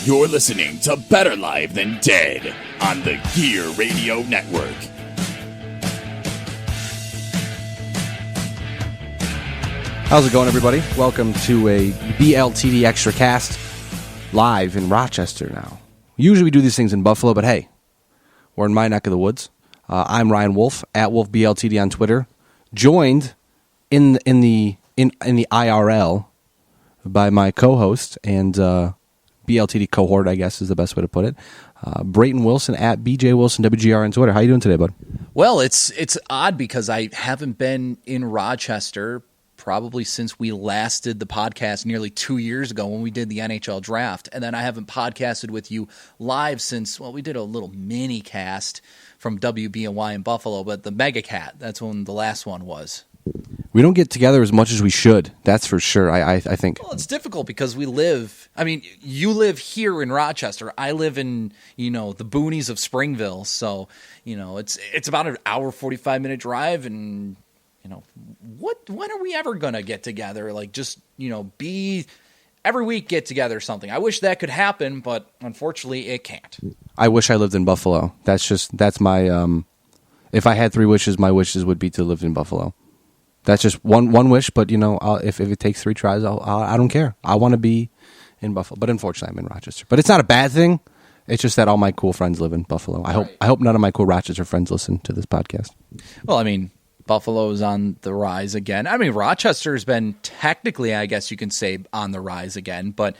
You're listening to Better Live Than Dead on the Gear Radio Network. How's it going, everybody? Welcome to a BLTD Extra Cast live in Rochester now. Usually we do these things in Buffalo, but hey, we're in my neck of the woods. I'm Ryan Wolf, at WolfBLTD on Twitter, joined in the IRL by my co-host and BLTD cohort, I guess is the best way to put it, Brayton Wilson at BJ Wilson WGR on Twitter. How you doing today, bud? Well, it's odd because I haven't been in Rochester probably since we last did the podcast nearly 2 years ago when we did the NHL draft. And then I haven't podcasted with you live since, well, we did a little mini cast from WBNY in Buffalo, but the Mega Cat, that's when the last one was. We don't get together as much as we should. That's for sure. I think. Well, it's difficult because we live. I mean, you live here in Rochester. I live in the boonies of Springville. So it's about an hour 45-minute drive, and when are we ever gonna get together? Like just be every week get together or something. I wish that could happen, but unfortunately, it can't. I wish I lived in Buffalo. That's my. If I had 3 wishes, my wishes would be to live in Buffalo. That's just one wish, but if it takes 3 tries, I don't care. I want to be in Buffalo, but unfortunately, I'm in Rochester. But it's not a bad thing. It's just that all my cool friends live in Buffalo. I hope none of my cool Rochester friends listen to this podcast. Well, I mean, Buffalo's on the rise again. I mean, Rochester's been technically, I guess you can say, on the rise again, but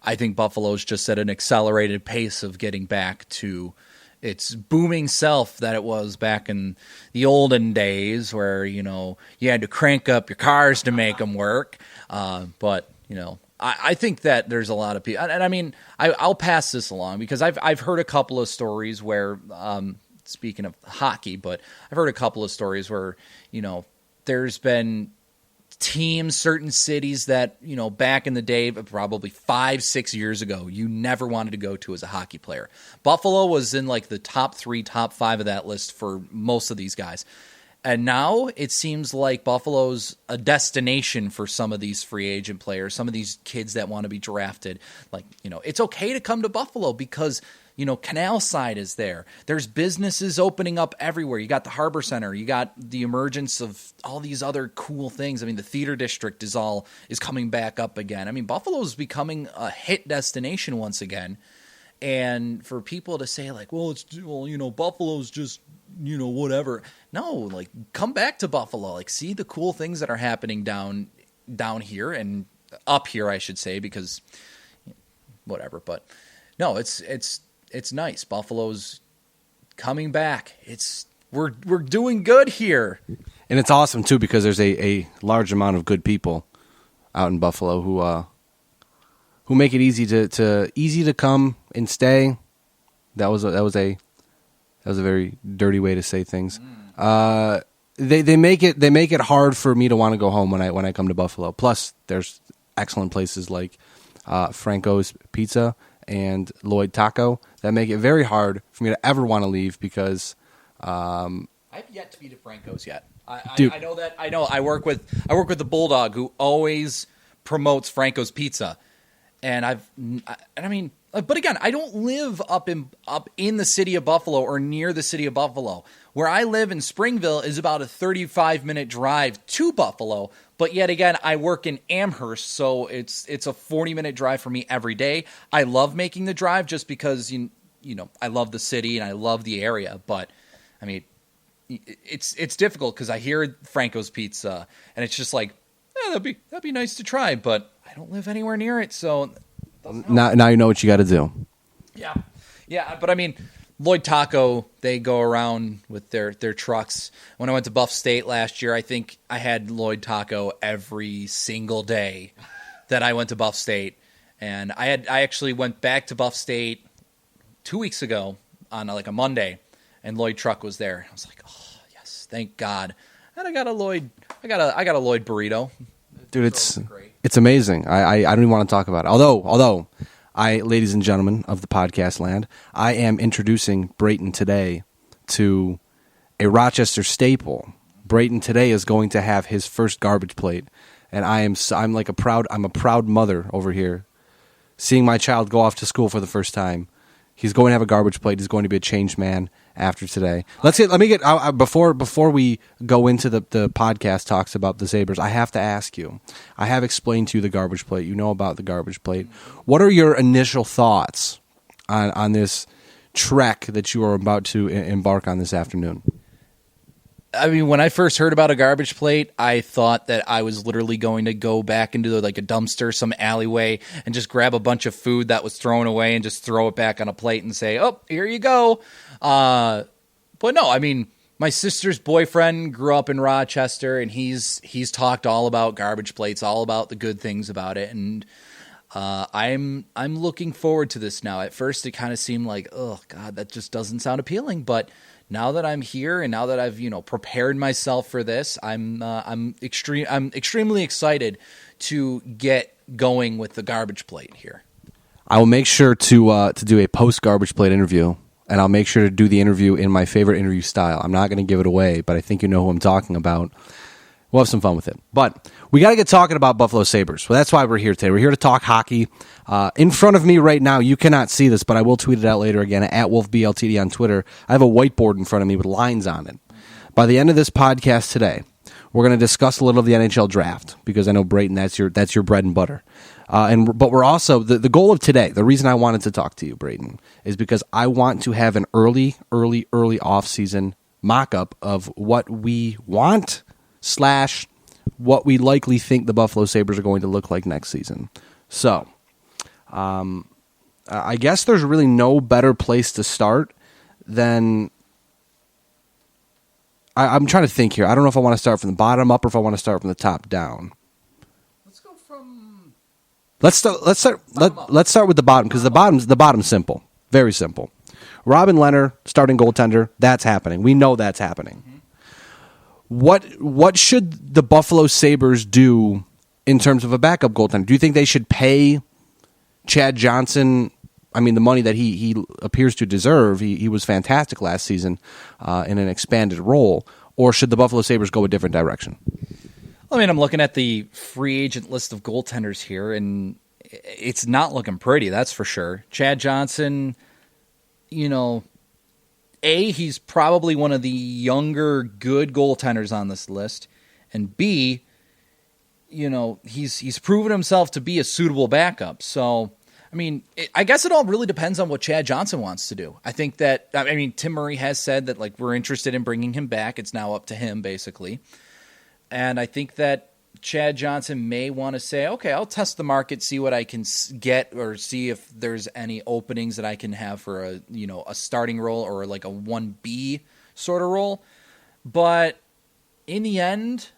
I think Buffalo's just at an accelerated pace of getting back to its booming self that it was back in the olden days where, you had to crank up your cars to make them work. But I think that there's a lot of people, and I mean, I'll pass this along because I've heard a couple of stories where, speaking of hockey, but I've heard a couple of stories where, there's been teams, certain cities that, back in the day, probably 5-6 years ago, you never wanted to go to as a hockey player. Buffalo was in like the top 3, top 5 of that list for most of these guys. And now it seems like Buffalo's a destination for some of these free agent players, some of these kids that want to be drafted. Like, it's okay to come to Buffalo because Canal Side is there. There's businesses opening up everywhere. You got the Harbor Center. You got the emergence of all these other cool things. I mean, the theater district is coming back up again. I mean, Buffalo's becoming a hit destination once again. And for people to say like, Buffalo's just, whatever. No, like come back to Buffalo. Like see the cool things that are happening down here and up here, I should say, because whatever. But no, it's nice. Buffalo's coming back. We're doing good here. And it's awesome too because there's a large amount of good people out in Buffalo who make it easy to come and stay. That was a very dirty way to say things. They make it hard for me to want to go home when I come to Buffalo. Plus, there's excellent places like Franco's Pizza and Lloyd Taco that make it very hard for me to ever want to leave because I've yet to be to Franco's yet. I know that. I know. I work with the Bulldog who always promotes Franco's Pizza, and but again, I don't live up in the city of Buffalo or near the city of Buffalo. Where I live in Springville is about a 35-minute drive to Buffalo. But yet again, I work in Amherst, so it's a 40-minute drive for me every day. I love making the drive just because I love the city and I love the area. But I mean, it's difficult because I hear Franco's Pizza and it's just like, that'd be nice to try, but I don't live anywhere near it, so. Now you know what you got to do. Yeah, but I mean, Lloyd Taco, they go around with their trucks. When I went to Buff State last year, I think I had Lloyd Taco every single day that I went to Buff State. And I actually went back to Buff State 2 weeks ago on like a Monday, and Lloyd truck was there. I was like, oh yes, thank God. And I got a Lloyd burrito. Dude, it's amazing. I don't even want to talk about it. Although ladies and gentlemen of the podcast land, I am introducing Brayton today to a Rochester staple. Brayton today is going to have his first garbage plate, and I'm a proud mother over here seeing my child go off to school for the first time. He's going to have a garbage plate. He's going to be a changed man after today. Before we go into the podcast talks about the Sabres, I have to ask you. I have explained to you the garbage plate. You know about the garbage plate. What are your initial thoughts on this trek that you are about to embark on this afternoon? I mean, when I first heard about a garbage plate, I thought that I was literally going to go back into like a dumpster, some alleyway, and just grab a bunch of food that was thrown away and just throw it back on a plate and say, "Oh, here you go." But no, I mean, my sister's boyfriend grew up in Rochester, and he's talked all about garbage plates, all about the good things about it, and I'm looking forward to this now. At first, it kind of seemed like, oh God, that just doesn't sound appealing, but now that I'm here and now that I've prepared myself for this, I'm extremely excited to get going with the garbage plate here. I will make sure to do a post garbage plate interview, and I'll make sure to do the interview in my favorite interview style. I'm not going to give it away, but I think you know who I'm talking about. We'll have some fun with it. But we got to get talking about Buffalo Sabres. Well, that's why we're here today. We're here to talk hockey. In front of me right now, you cannot see this, but I will tweet it out later again at WolfBLTD on Twitter. I have a whiteboard in front of me with lines on it. By the end of this podcast today, we're going to discuss a little of the NHL draft, because I know, Brayton, that's your bread and butter. But we're also, the goal of today, the reason I wanted to talk to you, Brayton, is because I want to have an early off-season mock-up of what we want / what we likely think the Buffalo Sabres are going to look like next season. So, I guess there's really no better place to start than... I'm trying to think here. I don't know if I want to start from the bottom up or if I want to start from the top down. Let's go from... Let's start with the bottom, because the bottom's simple. Very simple. Robin Lehner, starting goaltender, that's happening. We know that's happening. Mm-hmm. What should the Buffalo Sabres do in terms of a backup goaltender? Do you think they should pay Chad Johnson, the money that he appears to deserve? He was fantastic last season in an expanded role. Or should the Buffalo Sabres go a different direction? I mean, I'm looking at the free agent list of goaltenders here, and it's not looking pretty, that's for sure. Chad Johnson, he's probably one of the younger good goaltenders on this list, and B, he's proven himself to be a suitable backup. So, I guess it all really depends on what Chad Johnson wants to do. I think that, Tim Murray has said that we're interested in bringing him back. It's now up to him, basically. And I think that Chad Johnson may want to say, okay, I'll test the market, see what I can get, or see if there's any openings that I can have for a starting role or like a 1B sort of role. But in the end,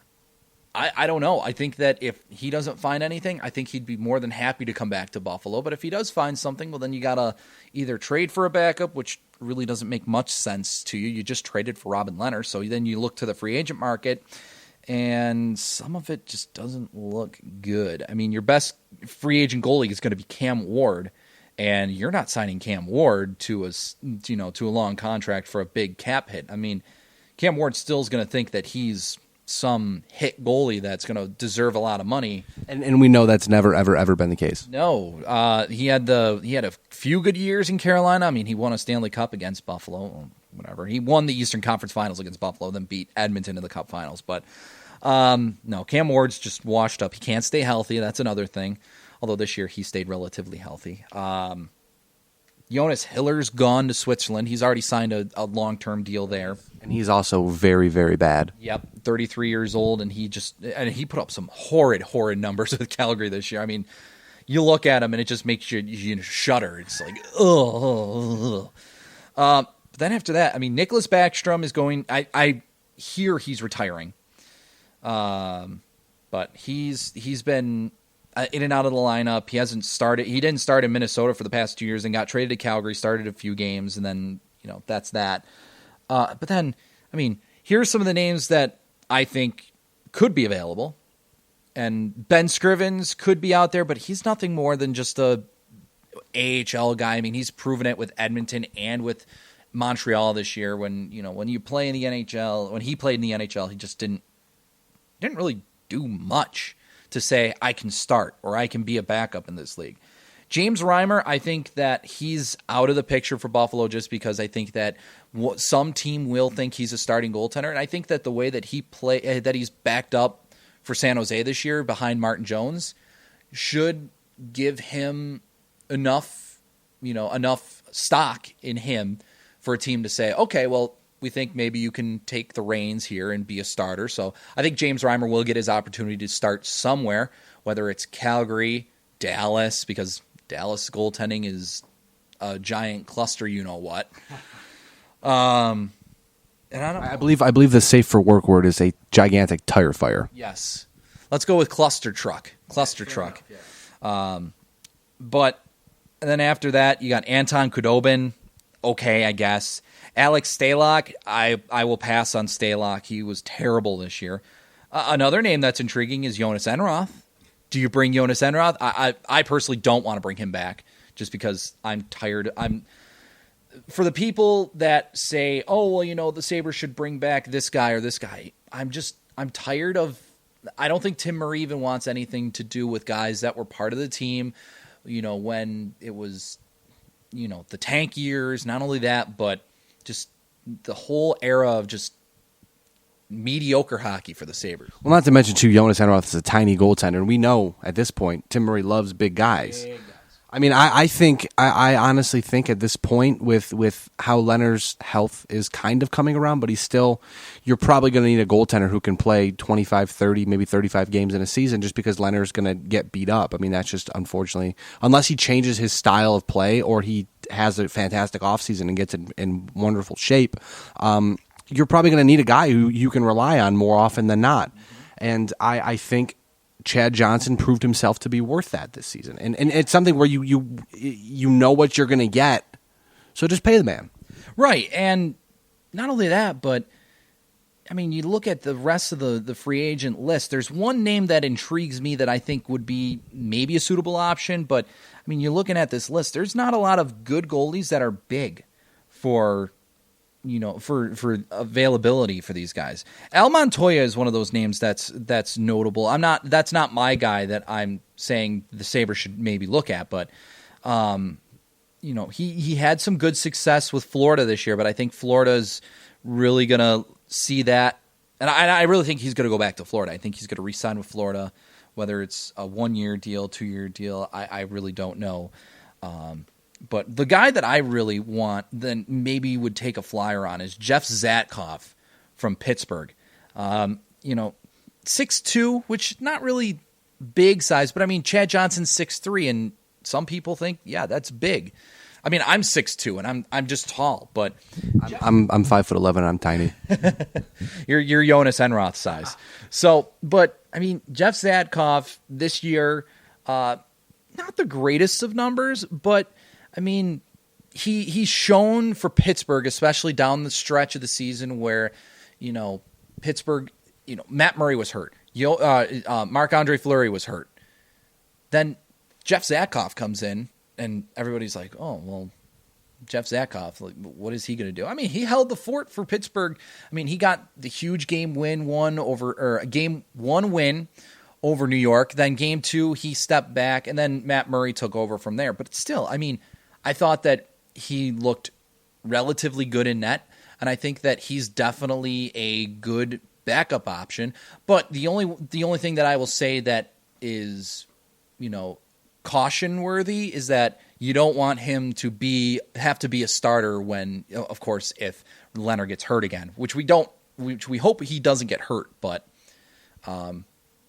I don't know. I think that if he doesn't find anything, I think he'd be more than happy to come back to Buffalo. But if he does find something, well, then you got to either trade for a backup, which really doesn't make much sense to you. You just traded for Robin Lehner. So then you look to the free agent market, and some of it just doesn't look good. Your best free agent goalie is going to be Cam Ward, and you're not signing Cam Ward to a long contract for a big cap hit. Cam Ward still is going to think that he's some hit goalie that's going to deserve a lot of money, and we know that's never ever been the case. No, he had a few good years in Carolina. He won a Stanley Cup against Buffalo. Whatever, he won the Eastern Conference Finals against Buffalo, then beat Edmonton in the Cup Finals. But no, Cam Ward's just washed up. He can't stay healthy. That's another thing. Although this year he stayed relatively healthy. Jonas Hiller's gone to Switzerland. He's already signed a long-term deal there. And he's also very, very bad. Yep, 33 years old, and he put up some horrid numbers with Calgary this year. You look at him, and it just makes you shudder. It's like, ugh. But then after that, Nicholas Backstrom is going. I hear he's retiring. But he's been in and out of the lineup. He hasn't started. He didn't start in Minnesota for the past 2 years and got traded to Calgary, started a few games, and then, that's that. But then, here's some of the names that I think could be available. And Ben Scrivens could be out there, but he's nothing more than just a AHL guy. He's proven it with Edmonton and with Montreal this year. When you play in the NHL, when he played in the NHL, he just didn't really do much to say I can start or I can be a backup in this league. James Reimer, I think that he's out of the picture for Buffalo just because I think that some team will think he's a starting goaltender, and I think that the way that he's backed up for San Jose this year behind Martin Jones should give him enough stock in him for a team to say, okay, well, we think maybe you can take the reins here and be a starter. So I think James Reimer will get his opportunity to start somewhere, whether it's Calgary, Dallas, because Dallas goaltending is a giant cluster, you know what. And I don't know. I believe the safe for work word is a gigantic tire fire. Yes. Let's go with cluster truck. Cluster truck. Yeah. But then after that, you got Anton Khudobin. Okay, I guess. Alex Stalock, I will pass on Stalock. He was terrible this year. Another name that's intriguing is Jonas Enroth. Do you bring Jonas Enroth? I personally don't want to bring him back just because I'm tired. For the people that say, oh, well, the Sabres should bring back this guy or this guy, I'm tired of. I don't think Tim Murray even wants anything to do with guys that were part of the team, when it was, the tank years. Not only that, but just the whole era of just mediocre hockey for the Sabres. Well, not to mention, too, Jonas Enroth is a tiny goaltender, and we know at this point Tim Murray loves big guys. I mean, I honestly think at this point with how Leonard's health is kind of coming around, but you're probably going to need a goaltender who can play 25, 30, maybe 35 games in a season just because Leonard's going to get beat up. I mean, that's just unfortunately, unless he changes his style of play or he has a fantastic offseason and gets in wonderful shape, you're probably going to need a guy who you can rely on more often than not. And I think Chad Johnson proved himself to be worth that this season. And it's something where you know what you're going to get, so just pay the man. Right, and not only that, but, I mean, you look at the rest of the free agent list, there's one name that intrigues me that I think would be maybe a suitable option, but, I mean, you're looking at this list, there's not a lot of good goalies that are big for availability for these guys. Al Montoya is one of those names that's notable. That's not my guy that I'm saying the Sabres should maybe look at, but he had some good success with Florida this year, but I think Florida's really going to see that, and I really think he's going to go back to Florida. I think he's going to re-sign with Florida, whether it's a 1-year deal, 2-year deal, I really don't know. But the guy that I really want, then maybe would take a flyer on, is Jeff Zatkoff from Pittsburgh. 6'2", which not really big size, but I mean, Chad Johnson's 6'3", and some people think, yeah, that's big. I mean, I'm 6'2", and I'm just tall, but I'm 5'11", and I'm tiny. You're Jonas Enroth size. So, but I mean, Jeff Zatkoff this year, not the greatest of numbers, but I mean, he's shown for Pittsburgh, especially down the stretch of the season where, Pittsburgh, Matt Murray was hurt. Marc-Andre Fleury was hurt. Then Jeff Zatkoff comes in, and everybody's like, oh, well, Jeff Zatkoff, what is he going to do? I mean, he held the fort for Pittsburgh. I mean, he got the huge game one win over New York. Then game 2, he stepped back, and then Matt Murray took over from there. But still, I mean, I thought that he looked relatively good in net, and I think that he's definitely a good backup option. But the only thing that I will say that is, caution worthy is that you don't want him to have to be a starter when, of course, if Leonard gets hurt again, which we hope he doesn't get hurt, but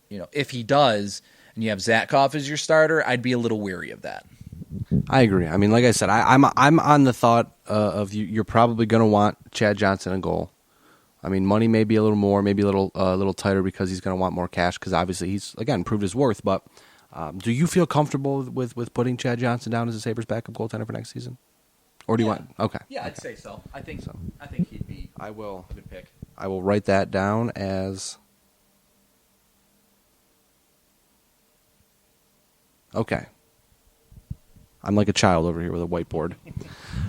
if he does and you have Zatkoff as your starter, I'd be a little weary of that. I agree. I mean, like I said, I'm on the thought of you're probably going to want Chad Johnson in goal. I mean, money may be a little more, maybe a little tighter because he's going to want more cash because obviously he's, again, proved his worth. But do you feel comfortable with putting Chad Johnson down as a Sabres backup goaltender for next season? Or do you want? Okay. Yeah, I'd say so. I think so. I think he'd be a good pick. I will write that down as... Okay. I'm like a child over here with a whiteboard.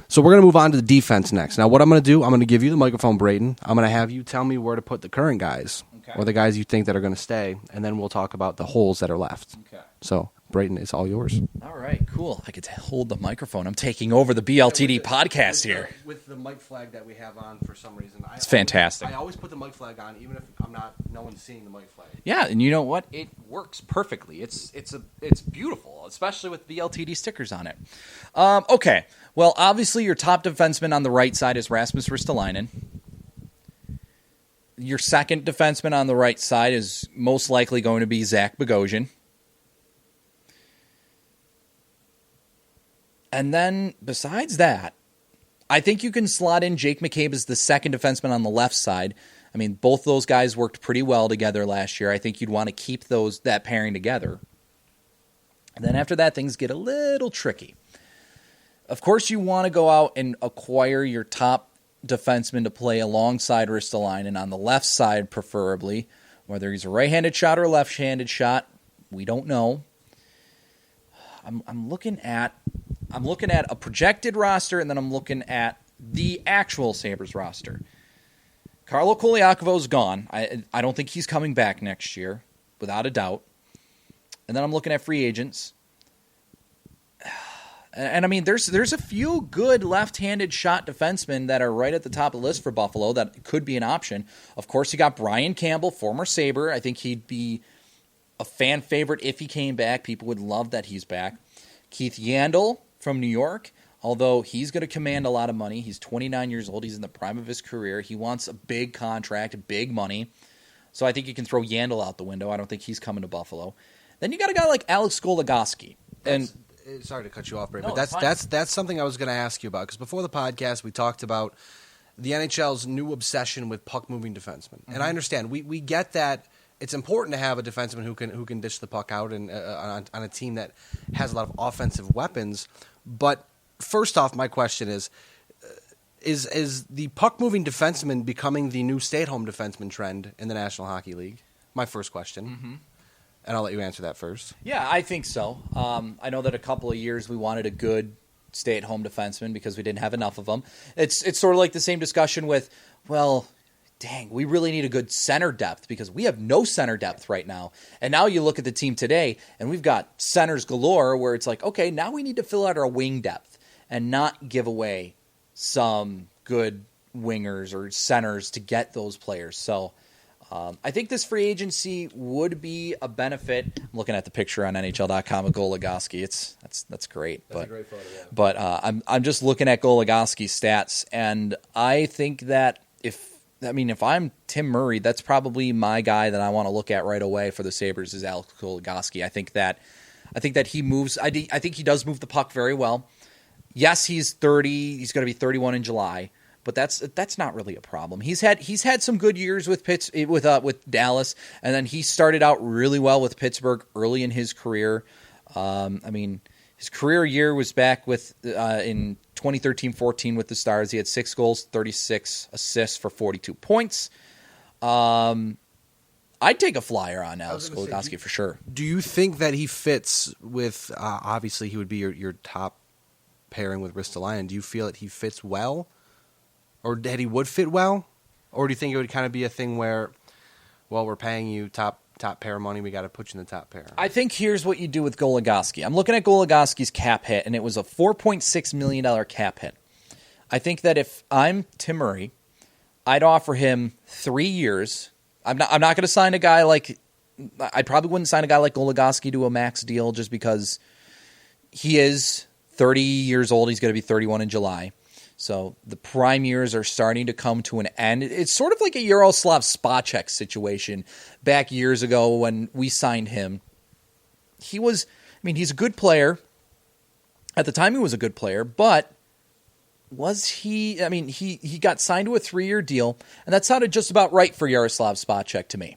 So we're going to move on to the defense next. Now, what I'm going to do, I'm going to give you the microphone, Brayton. I'm going to have you tell me where to put the current guys or the guys you think that are going to stay, and then we'll talk about the holes that are left. Okay. So Brayton, it's all yours. All right, cool. I get to hold the microphone. I'm taking over the BLTD podcast here. With the mic flag that we have on for some reason. It's fantastic. I always put the mic flag on, even if no one's seeing the mic flag. Yeah, and you know what? It works perfectly. It's beautiful, especially with BLTD stickers on it. Okay, well, obviously your top defenseman on the right side is Rasmus Ristolainen. Your second defenseman on the right side is most likely going to be Zach Bogosian. And then, besides that, I think you can slot in Jake McCabe as the second defenseman on the left side. I mean, both those guys worked pretty well together last year. I think you'd want to keep that pairing together. And then after that, things get a little tricky. Of course, you want to go out and acquire your top defenseman to play alongside Ristolainen on the left side, preferably. Whether he's a right-handed shot or a left-handed shot, we don't know. I'm looking at a projected roster, and then I'm looking at the actual Sabres roster. Carlo Koliakovo's gone. I don't think he's coming back next year, without a doubt. And then I'm looking at free agents. And I mean, there's a few good left-handed shot defensemen that are right at the top of the list for Buffalo that could be an option. Of course, you got Brian Campbell, former Sabre. I think he'd be a fan favorite if he came back. People would love that he's back. Keith Yandel from New York, although he's going to command a lot of money. He's 29 years old. He's in the prime of his career. He wants a big contract, big money. So I think you can throw Yandel out the window. I don't think he's coming to Buffalo. Then you got a guy like Alex Goligoski. Sorry to cut you off, Brayden, No, but it's that's something I was going to ask you about, because before the podcast we talked about the NHL's new obsession with puck-moving defensemen. Mm-hmm. And I understand. We get that it's important to have a defenseman who can dish the puck out and on a team that has a lot of offensive weapons. But first off, my question is the puck-moving defenseman becoming the new stay-at-home defenseman trend in the National Hockey League? My first question. Mm-hmm. And I'll let you answer that first. Yeah, I think so. I know that a couple of years we wanted a good stay-at-home defenseman because we didn't have enough of them. It's sort of like the same discussion with, well, dang, we really need a good center depth because we have no center depth right now. And now you look at the team today, and we've got centers galore where it's like, okay, now we need to fill out our wing depth and not give away some good wingers or centers to get those players. So I think this free agency would be a benefit. I'm looking at the picture on NHL.com of Goligoski. That's great. That's a great photo, yeah. But I'm just looking at Goligoski's stats, and I think that if I'm Tim Murray, that's probably my guy that I want to look at right away for the Sabres is Alex Goligoski. I think that he moves. I think he does move the puck very well. Yes, he's 30. He's going to be 31 in July. But that's not really a problem. He's had some good years with Dallas, and then he started out really well with Pittsburgh early in his career. His career year was back with in 2013-14 with the Stars. He had 6 goals, 36 assists for 42 points. I'd take a flyer on Alex Goligoski for sure. Do you think that he fits with? Obviously, he would be your top pairing with Ristolainen. Do you feel that he fits well? Or that he would fit well? Or do you think it would kind of be a thing where, well, we're paying you top pair money, we got to put you in the top pair? I think here's what you do with Goligoski. I'm looking at Goligoski's cap hit, and it was a $4.6 million cap hit. I think that if I'm Tim Murray, I'd offer him 3 years. I'm not going to sign a guy like – I probably wouldn't sign a guy like Goligoski to a max deal just because he is 30 years old. He's going to be 31 in July. So the prime years are starting to come to an end. It's sort of like a Yaroslav Spacek situation back years ago when we signed him. He's a good player. At the time he was a good player, but was he got signed to a 3-year deal, and that sounded just about right for Yaroslav Spacek to me.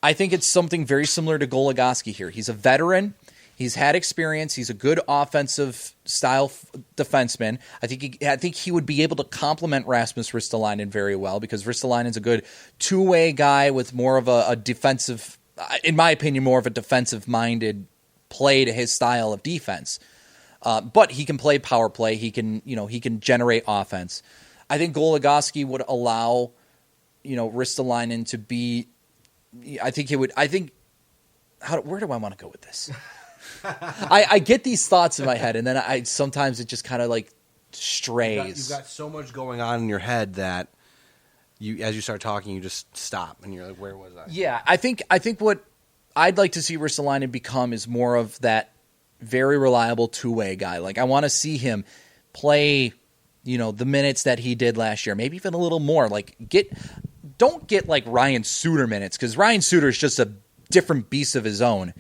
I think it's something very similar to Goligoski here. He's a veteran. He's had experience. He's a good offensive style defenseman. I think he would be able to complement Rasmus Ristolainen very well because Ristolainen's a good two-way guy with more of a defensive, in my opinion, more of a defensive-minded play to his style of defense. But he can play power play. He can generate offense. I think Goligoski would allow, Ristolainen to be. Where do I want to go with this? I get these thoughts in my head, and then sometimes it just kind of like strays. You've got so much going on in your head that as you start talking, you just stop, and you're like, where was I? Yeah, I think what I'd like to see Ristolainen become is more of that very reliable two-way guy. Like, I want to see him play, the minutes that he did last year, maybe even a little more. Like, don't get like Ryan Suter minutes, because Ryan Suter is just a different beast of his own.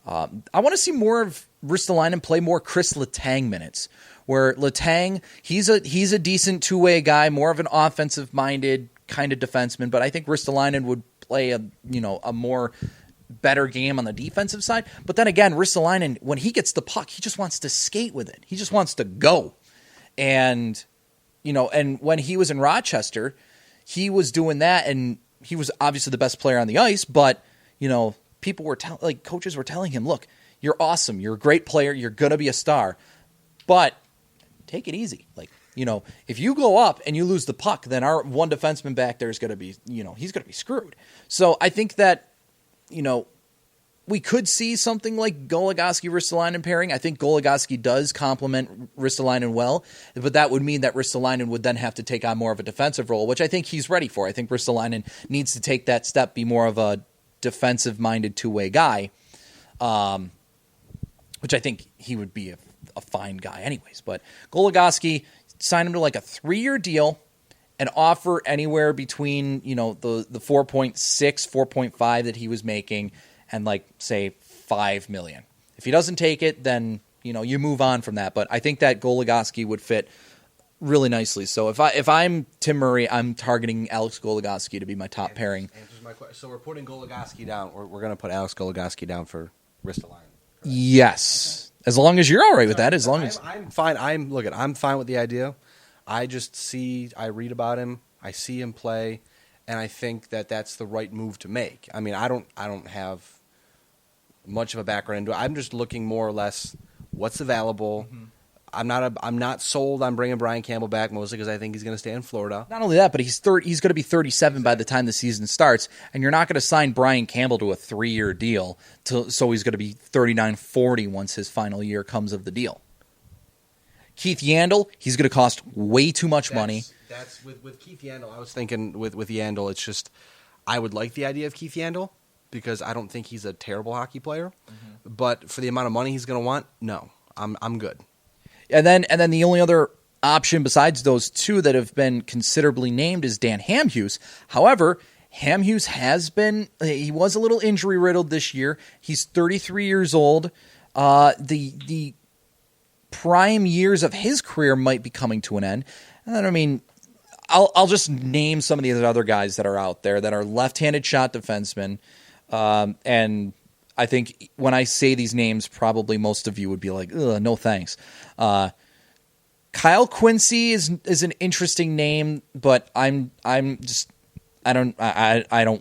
I want to see more of Ristolainen play more Chris Letang minutes, where Letang, he's a decent two-way guy, more of an offensive-minded kind of defenseman, but I think Ristolainen would play a more better game on the defensive side. But then again, Ristolainen, when he gets the puck, he just wants to skate with it. He just wants to go. And and when he was in Rochester, he was doing that, and he was obviously the best player on the ice, but people were coaches were telling him, look, you're awesome, you're a great player, you're going to be a star, but take it easy. Like, if you go up and you lose the puck, then our one defenseman back there is going to be, he's going to be screwed. So I think that, we could see something like Goligoski-Ristolainen pairing. I think Goligoski does complement Ristolainen well, but that would mean that Ristolainen would then have to take on more of a defensive role, which I think he's ready for. I think Ristolainen needs to take that step, be more of a defensive-minded two-way guy, which I think he would be a fine guy anyways. But Goligoski, sign him to like a 3-year deal and offer anywhere between, the 4.6, 4.5 that he was making and like say $5 million. If he doesn't take it, then, you move on from that. But I think that Goligoski would fit really nicely. So if I'm Tim Murray, I'm targeting Alex Goligoski to be my top pairing. Answers my question. So we're putting Goligoski down. We're going to put Alex Goligoski down for Ristolainen. Yes. As long as you're all right with that. As long as I'm fine. I'm fine with the idea. I read about him, I see him play, and I think that that's the right move to make. I mean, I don't have much of a background into it. I'm just looking more or less what's available. Mm-hmm. I'm not sold on bringing Brian Campbell back, mostly because I think he's going to stay in Florida. Not only that, but he's going to be 37 by the time the season starts, and you're not going to sign Brian Campbell to a 3-year deal, so he's going to be 39-40 once his final year comes of the deal. Keith Yandel, he's going to cost way too much money. That's with Keith Yandel. I was thinking with Yandel, it's just I would like the idea of Keith Yandel because I don't think he's a terrible hockey player. Mm-hmm. But for the amount of money he's going to want, no, I'm good. And then the only other option besides those two that have been considerably named is Dan Hamhuis. However, Hamhuis he was a little injury riddled this year. He's 33 years old. The prime years of his career might be coming to an end. And then, I mean, I'll just name some of these other guys that are out there that are left-handed shot defensemen. And I think when I say these names, probably most of you would be like, ugh, no thanks. Kyle Quincy is an interesting name, but I don't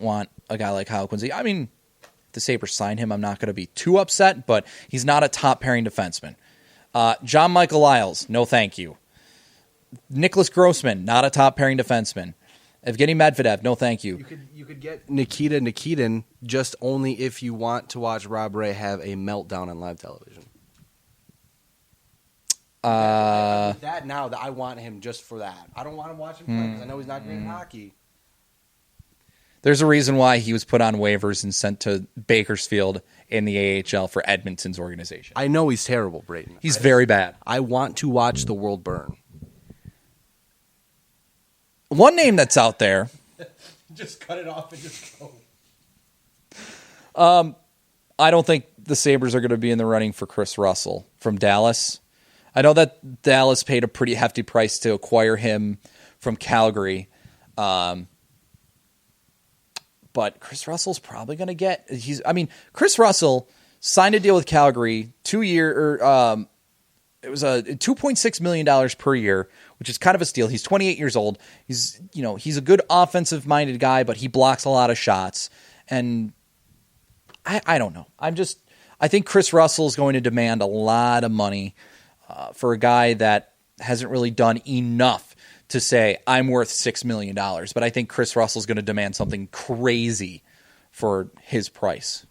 want a guy like Kyle Quincy. I mean, if the Sabres sign him, I'm not going to be too upset, but he's not a top pairing defenseman. John Michael Lyles, no thank you. Nicholas Grossman, not a top pairing defenseman. Evgeny Medvedev, no thank you. You could get Nikita Nikitin just only if you want to watch Rob Ray have a meltdown on live television. I want him just for that. I don't want to watch him play because I know he's not great at hockey. There's a reason why he was put on waivers and sent to Bakersfield in the AHL for Edmonton's organization. I know he's terrible, Brayton. He's very bad. I want to watch the world burn. One name that's out there. Just cut it off and just go. I don't think the Sabres are going to be in the running for Chris Russell from Dallas. I know that Dallas paid a pretty hefty price to acquire him from Calgary. But Chris Russell's probably going to get... Chris Russell signed a deal with Calgary 2 year... it was a $2.6 million per year, which is kind of a steal. He's 28 years old. He's a good offensive-minded guy, but he blocks a lot of shots. And I don't know. I think Chris Russell is going to demand a lot of money for a guy that hasn't really done enough to say, I'm worth $6 million. But I think Chris Russell is going to demand something crazy for his price.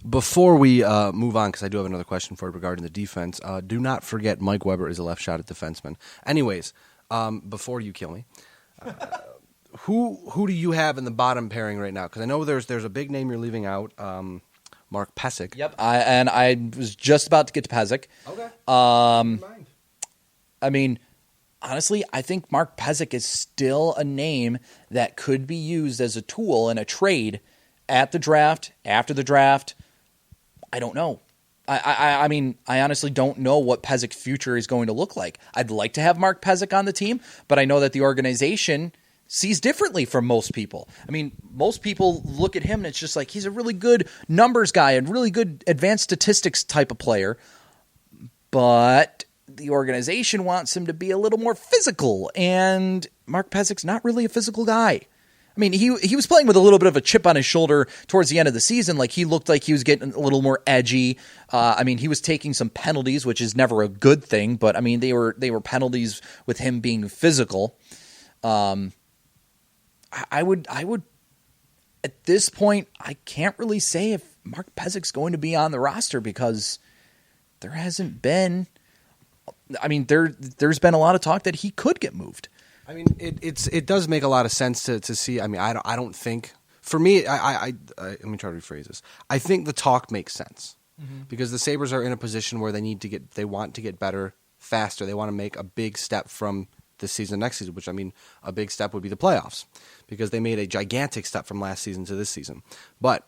Before we move on, because I do have another question for you regarding the defense, do not forget Mike Weber is a left-shotted defenseman. Anyways, before you kill me, who do you have in the bottom pairing right now? Because I know there's a big name you're leaving out, Mark Pysyk. Yep, I was just about to get to Pysyk. Okay. I mean, honestly, I think Mark Pysyk is still a name that could be used as a tool in a trade at the draft, after the draft. I don't know. I mean, I honestly don't know what Pysyk's future is going to look like. I'd like to have Mark Pysyk on the team, but I know that the organization sees differently from most people. I mean, most people look at him and it's just like he's a really good numbers guy and really good advanced statistics type of player, but the organization wants him to be a little more physical, and Mark Pysyk's not really a physical guy. I mean, he was playing with a little bit of a chip on his shoulder towards the end of the season. Like, he looked like he was getting a little more edgy. I mean, he was taking some penalties, which is never a good thing, but I mean, they were penalties with him being physical. I would at this point, I can't really say if Mark Pysyk's going to be on the roster because there hasn't been. I mean, there's been a lot of talk that he could get moved. I mean, it does make a lot of sense to see. I mean, I don't think for me. Let me try to rephrase this. I think the talk makes sense because the Sabres are in a position where they want to get better faster. They want to make a big step from this season, next season. Which, I mean, a big step would be the playoffs because they made a gigantic step from last season to this season. But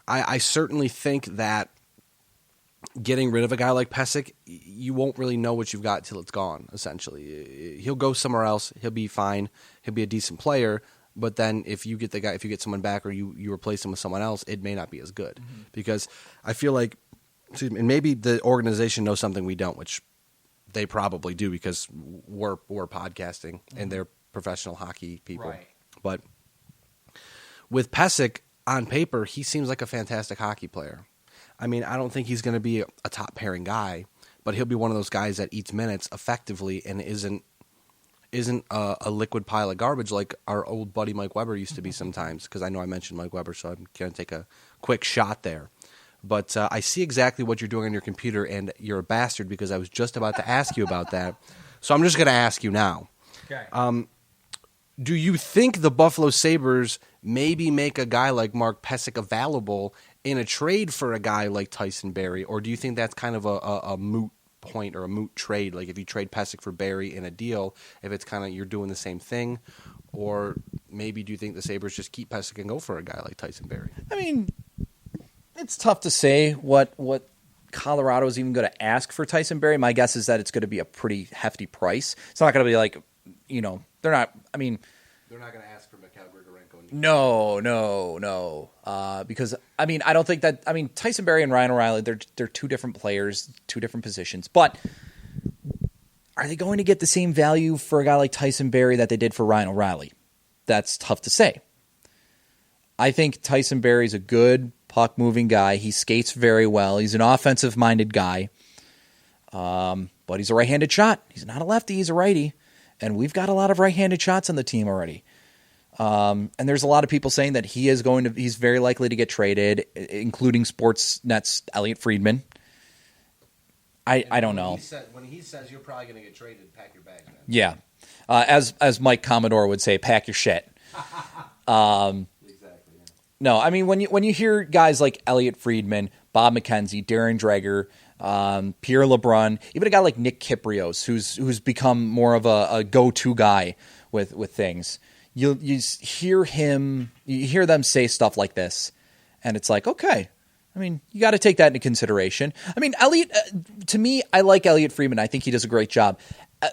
I certainly think that getting rid of a guy like Pysyk, you won't really know what you've got till it's gone, essentially. He'll go somewhere else. He'll be fine. He'll be a decent player. But then if you get someone back or you replace him with someone else, it may not be as good. Because I feel like, and maybe the organization knows something we don't, which they probably do because we're podcasting and they're professional hockey people. Right. But with Pysyk, on paper, he seems like a fantastic hockey player. I mean, I don't think he's going to be a top pairing guy, but he'll be one of those guys that eats minutes effectively and isn't a liquid pile of garbage like our old buddy Mike Weber used to be sometimes. Because I know I mentioned Mike Weber, so I'm going to take a quick shot there. But I see exactly what you're doing on your computer, and you're a bastard because I was just about to ask you about that. So I'm just going to ask you now. Okay. Do you think the Buffalo Sabres maybe make a guy like Mark Pysyk available in a trade for a guy like Tyson Barrie, or do you think that's kind of a moot point or a moot trade? Like if you trade Pysyk for Barrie in a deal, if it's kind of you're doing the same thing, or maybe do you think the Sabres just keep Pysyk and go for a guy like Tyson Barrie? I mean, it's tough to say what Colorado is even going to ask for Tyson Barrie. My guess is that it's going to be a pretty hefty price. It's not going to be like, they're not. I mean, they're not going to ask for Mikhail Grigorenko. No. Because I mean, I don't think that. I mean, Tyson Barrie and Ryan O'Reilly, they're two different players, two different positions. But are they going to get the same value for a guy like Tyson Barrie that they did for Ryan O'Reilly? That's tough to say. I think Tyson Barrie's a good puck-moving guy. He skates very well. He's an offensive-minded guy. But he's a right-handed shot. He's not a lefty. He's a righty. And we've got a lot of right-handed shots on the team already. And there's a lot of people saying that he's very likely to get traded, including Sportsnet's Elliot Friedman. I don't know. When he says you're probably going to get traded, pack your bags, man. Yeah. As Mike Commodore would say, pack your shit. Exactly. Yeah. No, I mean, when you hear guys like Elliot Friedman, Bob McKenzie, Darren Dreger, Pierre LeBrun, even a guy like Nick Kyprios, who's become more of a go-to guy with things, you hear them say stuff like this, and it's like, okay. I mean, you got to take that into consideration. I mean, Elliot, to me, I like Elliot Friedman. I think he does a great job.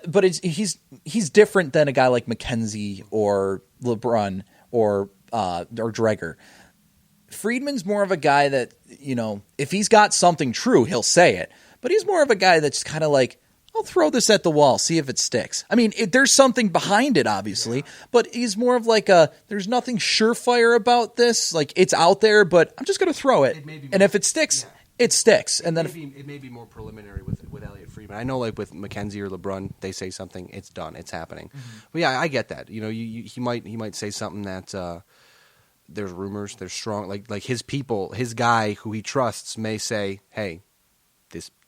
But he's different than a guy like McKenzie or LeBrun or Dreger. Friedman's more of a guy that, if he's got something true, he'll say it. But he's more of a guy that's kind of like, I'll throw this at the wall, see if it sticks. I mean, there's something behind it, obviously, but he's more of like there's nothing surefire about this. Like, it's out there, but I'm just going to throw it. And if it sticks, it sticks. And then it may be more preliminary with Elliot Friedman. I know, like with McKenzie or LeBrun, they say something, it's done, it's happening. But yeah, I get that. He might say something that there's rumors, there's strong like his people, his guy who he trusts may say, hey,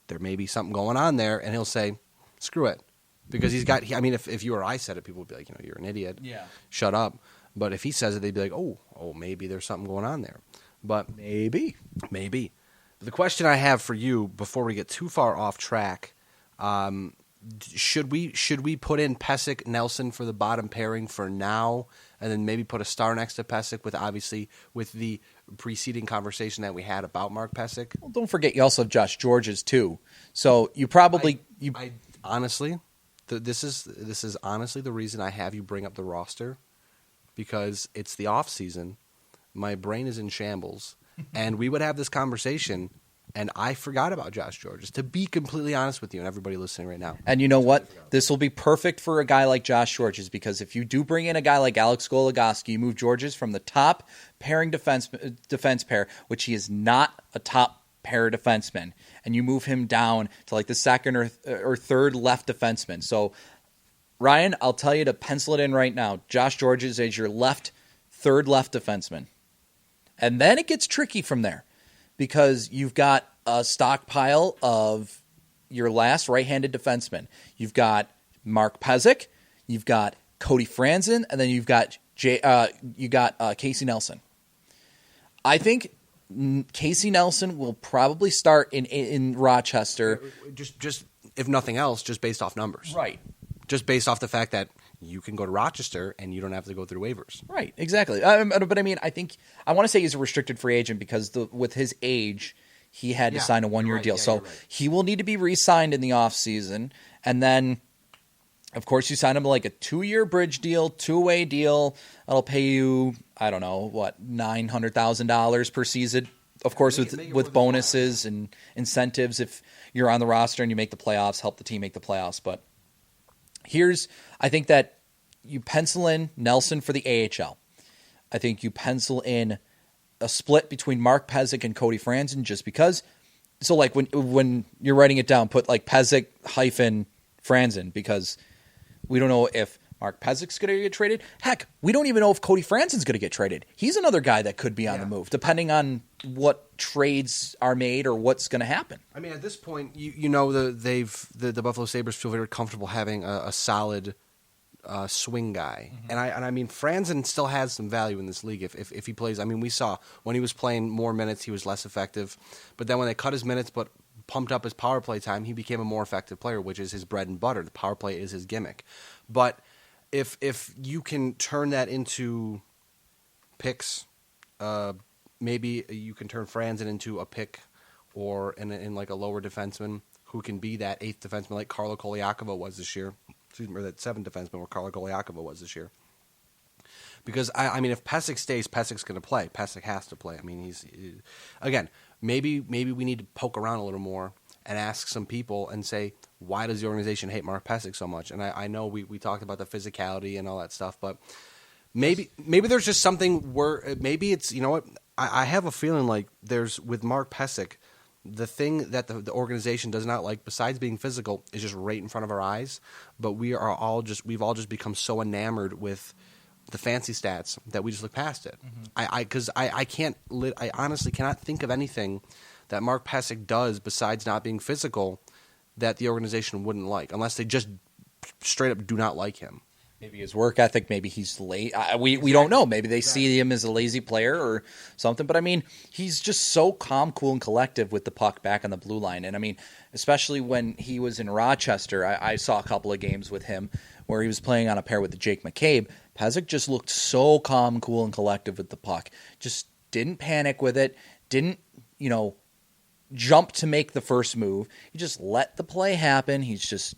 there may be something going on there, and he'll say, screw it. Because I mean, if you or I said it, people would be like, you're an idiot. Yeah. Shut up. But if he says it, they'd be like, oh, maybe there's something going on there. But maybe. The question I have for you before we get too far off track, should we put in Pysyk Nelson for the bottom pairing for now, and then maybe put a star next to Pysyk with the preceding conversation that we had about Mark Pysyk? Well, don't forget you also have Josh Georges too. So you probably I honestly, this is honestly the reason I have you bring up the roster, because it's the off season. My brain is in shambles, and we would have this conversation. And I forgot about Josh Georges, to be completely honest with you and everybody listening right now. And you know what? This will be perfect for a guy like Josh Georges, because if you do bring in a guy like Alex Goligoski, you move Georges from the top pairing defense pair, which he is not a top pair defenseman, and you move him down to like the second or third left defenseman. So, Ryan, I'll tell you to pencil it in right now. Josh Georges is your third left defenseman. And then it gets tricky from there, because you've got a stockpile of your last right-handed defenseman. You've got Mark Pysyk, you've got Cody Franzen, and then you've got Casey Nelson. I think Casey Nelson will probably start in Rochester. Just if nothing else, just based off numbers. Right. Just based off the fact that you can go to Rochester and you don't have to go through waivers. Right, exactly. But I mean, I want to say he's a restricted free agent because with his age, he had to sign a 1-year deal. So he will need to be re-signed in the offseason. And then, of course, you sign him like a 2-year bridge deal, 2-way deal. That'll pay you, I don't know, $900,000 per season. Of course, with bonuses and incentives if you're on the roster and you make the playoffs, help the team make the playoffs. But I think that you pencil in Nelson for the AHL. I think you pencil in a split between Mark Pysyk and Cody Franzen, just because. So, like, when you're writing it down, put like Pysyk - Franzen, because we don't know if Mark Pysyk's going to get traded. Heck, we don't even know if Cody Franzen's going to get traded. He's another guy that could be on the move, depending on what trades are made or what's going to happen. I mean, at this point, the Buffalo Sabres feel very comfortable having a solid swing guy, and I mean, Franzen still has some value in this league if he plays. I mean, we saw when he was playing more minutes, he was less effective, but then when they cut his minutes but pumped up his power play time, he became a more effective player, which is his bread and butter. The power play is his gimmick, but if you can turn that into picks, maybe you can turn Franzen into a pick, or in like a lower defenseman who can be that 8th defenseman like Carlo Koliakova was this year. Or that 7th defenseman where Carlo Goliakova was this year. Because, I mean, if Pysyk stays, Pysyk's going to play. Pysyk has to play. I mean, again, maybe we need to poke around a little more and ask some people and say, why does the organization hate Mark Pysyk so much? And I know we talked about the physicality and all that stuff, but maybe there's just something where maybe it's, you know what, I have a feeling like there's, with Mark Pysyk, the thing that the organization does not like, besides being physical, is just right in front of our eyes. But we've all just become so enamored with the fancy stats that we just look past it. I honestly cannot think of anything that Mark Pysyk does besides not being physical that the organization wouldn't like, unless they just straight up do not like him. Maybe his work ethic, maybe he's late. We don't know. Maybe they see him as a lazy player or something. But, I mean, he's just so calm, cool, and collective with the puck back on the blue line. And, I mean, especially when he was in Rochester, I saw a couple of games with him where he was playing on a pair with Jake McCabe. Pysyk just looked so calm, cool, and collective with the puck. Just didn't panic with it. Didn't, jump to make the first move. He just let the play happen. He's just,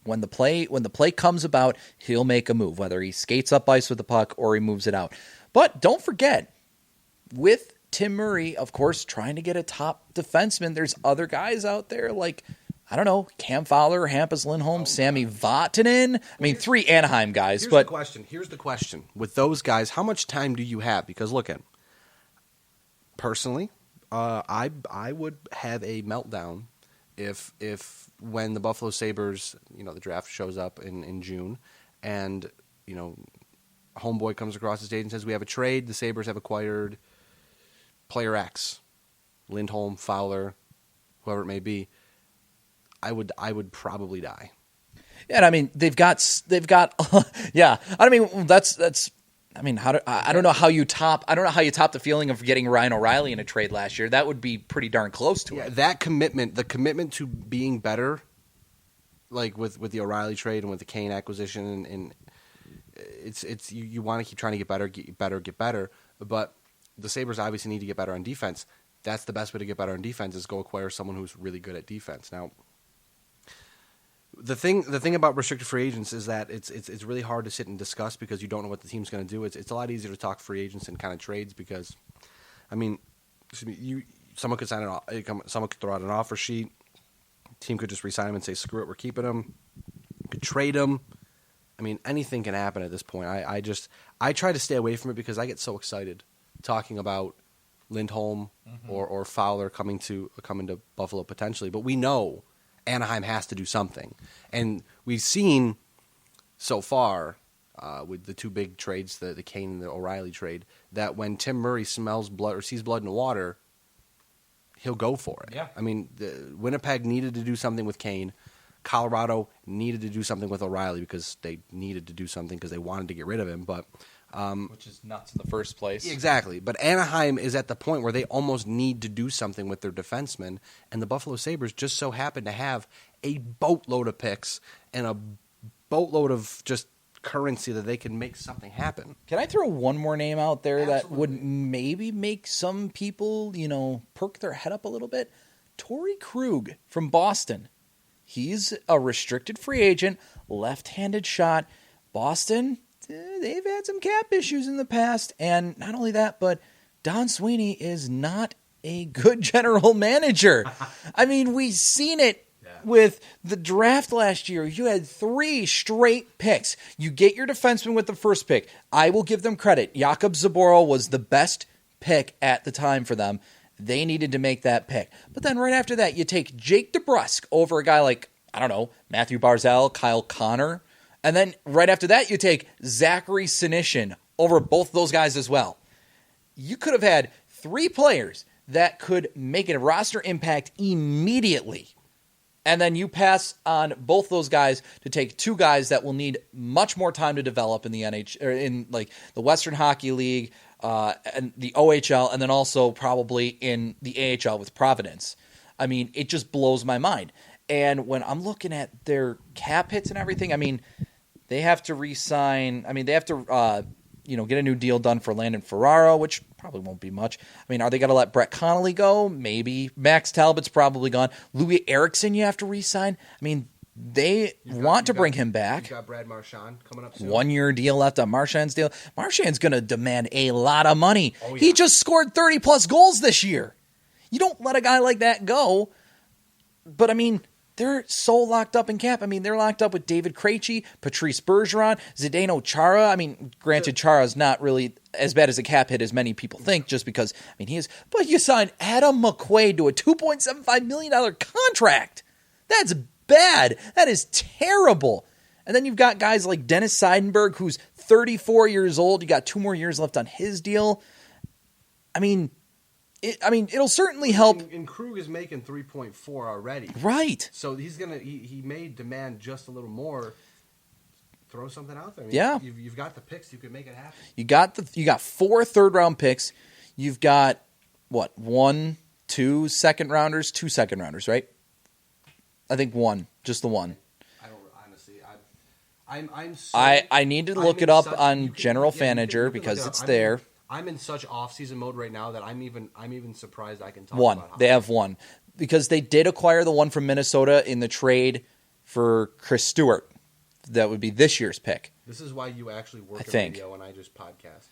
when the play comes about, he'll make a move, whether he skates up ice with the puck or he moves it out. But don't forget, with Tim Murray, of course, trying to get a top defenseman, there's other guys out there like, I don't know, Cam Fowler, Hampus Lindholm, Sami Vatanen. I mean, 3 Anaheim guys. Here's the question. With those guys, how much time do you have? Because look at, personally, I would have a meltdown if when the Buffalo Sabres, the draft shows up in June, and homeboy comes across the stage and says, we have a trade. The Sabres have acquired player X, Lindholm, Fowler, whoever it may be. I would probably die. Yeah, and I mean they've got yeah. I mean that's. I mean, I don't know how you top the feeling of getting Ryan O'Reilly in a trade last year. That would be pretty darn close to it. That commitment, the commitment to being better, like with the O'Reilly trade and with the Kane acquisition, and it's you want to keep trying to get better. But the Sabres obviously need to get better on defense. That's the best way to get better on defense is go acquire someone who's really good at defense. Now, the thing about restricted free agents is that it's really hard to sit and discuss because you don't know what the team's going to do. It's a lot easier to talk free agents and kind of trades because, I mean, someone could someone could throw out an offer sheet. Team could just re-sign him and say, screw it, we're keeping him. Could trade him. I mean, anything can happen at this point. I try to stay away from it because I get so excited talking about Lindholm or Fowler coming to Buffalo potentially, but we know Anaheim has to do something. And we've seen so far with the two big trades, the Kane and the O'Reilly trade, that when Tim Murray smells blood or sees blood in the water, he'll go for it. Yeah. I mean, Winnipeg needed to do something with Kane. Colorado needed to do something with O'Reilly because they needed to do something because they wanted to get rid of him. But which is nuts in the first place. Exactly. But Anaheim is at the point where they almost need to do something with their defensemen, and the Buffalo Sabres just so happen to have a boatload of picks and a boatload of just currency that they can make something happen. Can I throw one more name out there Absolutely. that would maybe make some people, perk their head up a little bit? Torrey Krug from Boston. He's a restricted free agent, left-handed shot. Boston, they've had some cap issues in the past, and not only that, but Don Sweeney is not a good general manager. I mean, we've seen it with the draft last year. You had 3 straight picks. You get your defenseman with the first pick. I will give them credit. Jakub Zaboral was the best pick at the time for them. They needed to make that pick. But then right after that, you take Jake DeBrusk over a guy like, I don't know, Matthew Barzal, Kyle Connor. And then right after that, you take Zachary Sinishin over both those guys as well. You could have had 3 players that could make a roster impact immediately. And then you pass on both those guys to take 2 guys that will need much more time to develop in the or in like the Western Hockey League and the OHL, and then also probably in the AHL with Providence. I mean, it just blows my mind. And when I'm looking at their cap hits and everything, I mean, they have to re-sign. I mean, they have to get a new deal done for Landon Ferraro, which probably won't be much. I mean, are they going to let Brett Connolly go? Maybe. Max Talbot's probably gone. Louis Eriksson you have to re-sign. I mean, they want to bring him back. You got Brad Marchand coming up soon. 1-year deal left on Marchand's deal. Marchand's going to demand a lot of money. Oh, yeah. He just scored 30-plus goals this year. You don't let a guy like that go. But, I mean, they're so locked up in cap. I mean, they're locked up with David Krejci, Patrice Bergeron, Zdeno Chara. I mean, granted, Chara's not really as bad as a cap hit as many people think just because, I mean, he is. But you signed Adam McQuaid to a $2.75 million contract. That's bad. That is terrible. And then you've got guys like Dennis Seidenberg, who's 34 years old. You got 2 more years left on his deal. I mean, it'll certainly help. And Krug is making 3.4 already. Right. So he may demand just a little more. Throw something out there. I mean, yeah. You've got the picks. You can make it happen. You got 4 third-round picks. You've got, 1, 2 second-rounders, 2 second-rounders, right? I think 1, just the 1. I don't honestly. I'm so. I need to look it up on General Fanager because it's there. I'm in such off-season mode right now that I'm even surprised I can talk 1. about how They have 1 because they did acquire the one from Minnesota in the trade for Chris Stewart. That would be this year's pick. This is why you actually work in radio and I just podcast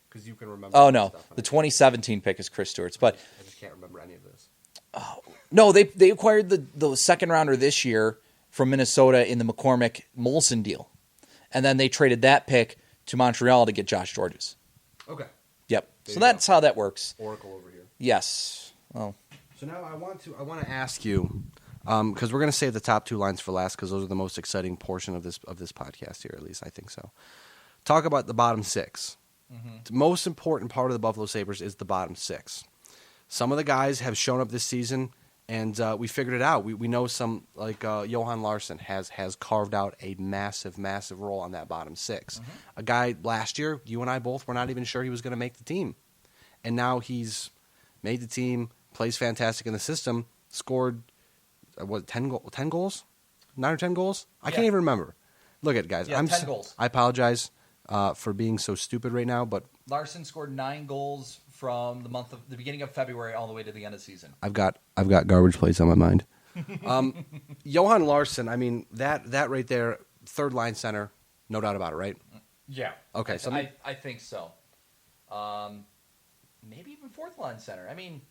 because you can remember. Oh no, the 2017 pick is Chris Stewart's, but I just can't remember any of this. Oh no, they acquired the second rounder this year from Minnesota in the McCormick Molson deal, and then they traded that pick to Montreal to get Josh Georges. Okay. Yep. So that's how that works. Oracle over here. Yes. Oh. So now I want to ask you, because we're going to save the top 2 lines for last because those are the most exciting portion of this podcast here. At least I think so. talk about the bottom six. The most important part of the Buffalo Sabres is the bottom six. Some of the guys have shown up this season, and we figured it out. We know some, like Johan Larsson has carved out a massive, massive role on that bottom six. A guy last year, you and I both were not even sure he was going to make the team. And now he's made the team, plays fantastic in the system, scored, 10 goals? 9 or 10 goals? I can't even remember. Look at it, guys. 10 goals. I apologize for being so stupid right now, but Larson scored 9 goals from the beginning of February all the way to the end of the season. I've got garbage plates on my mind. Johan Larsson, I mean, that right there, third line center, no doubt about it, right? Yeah. Okay, so I think so. Maybe even fourth line center. I mean,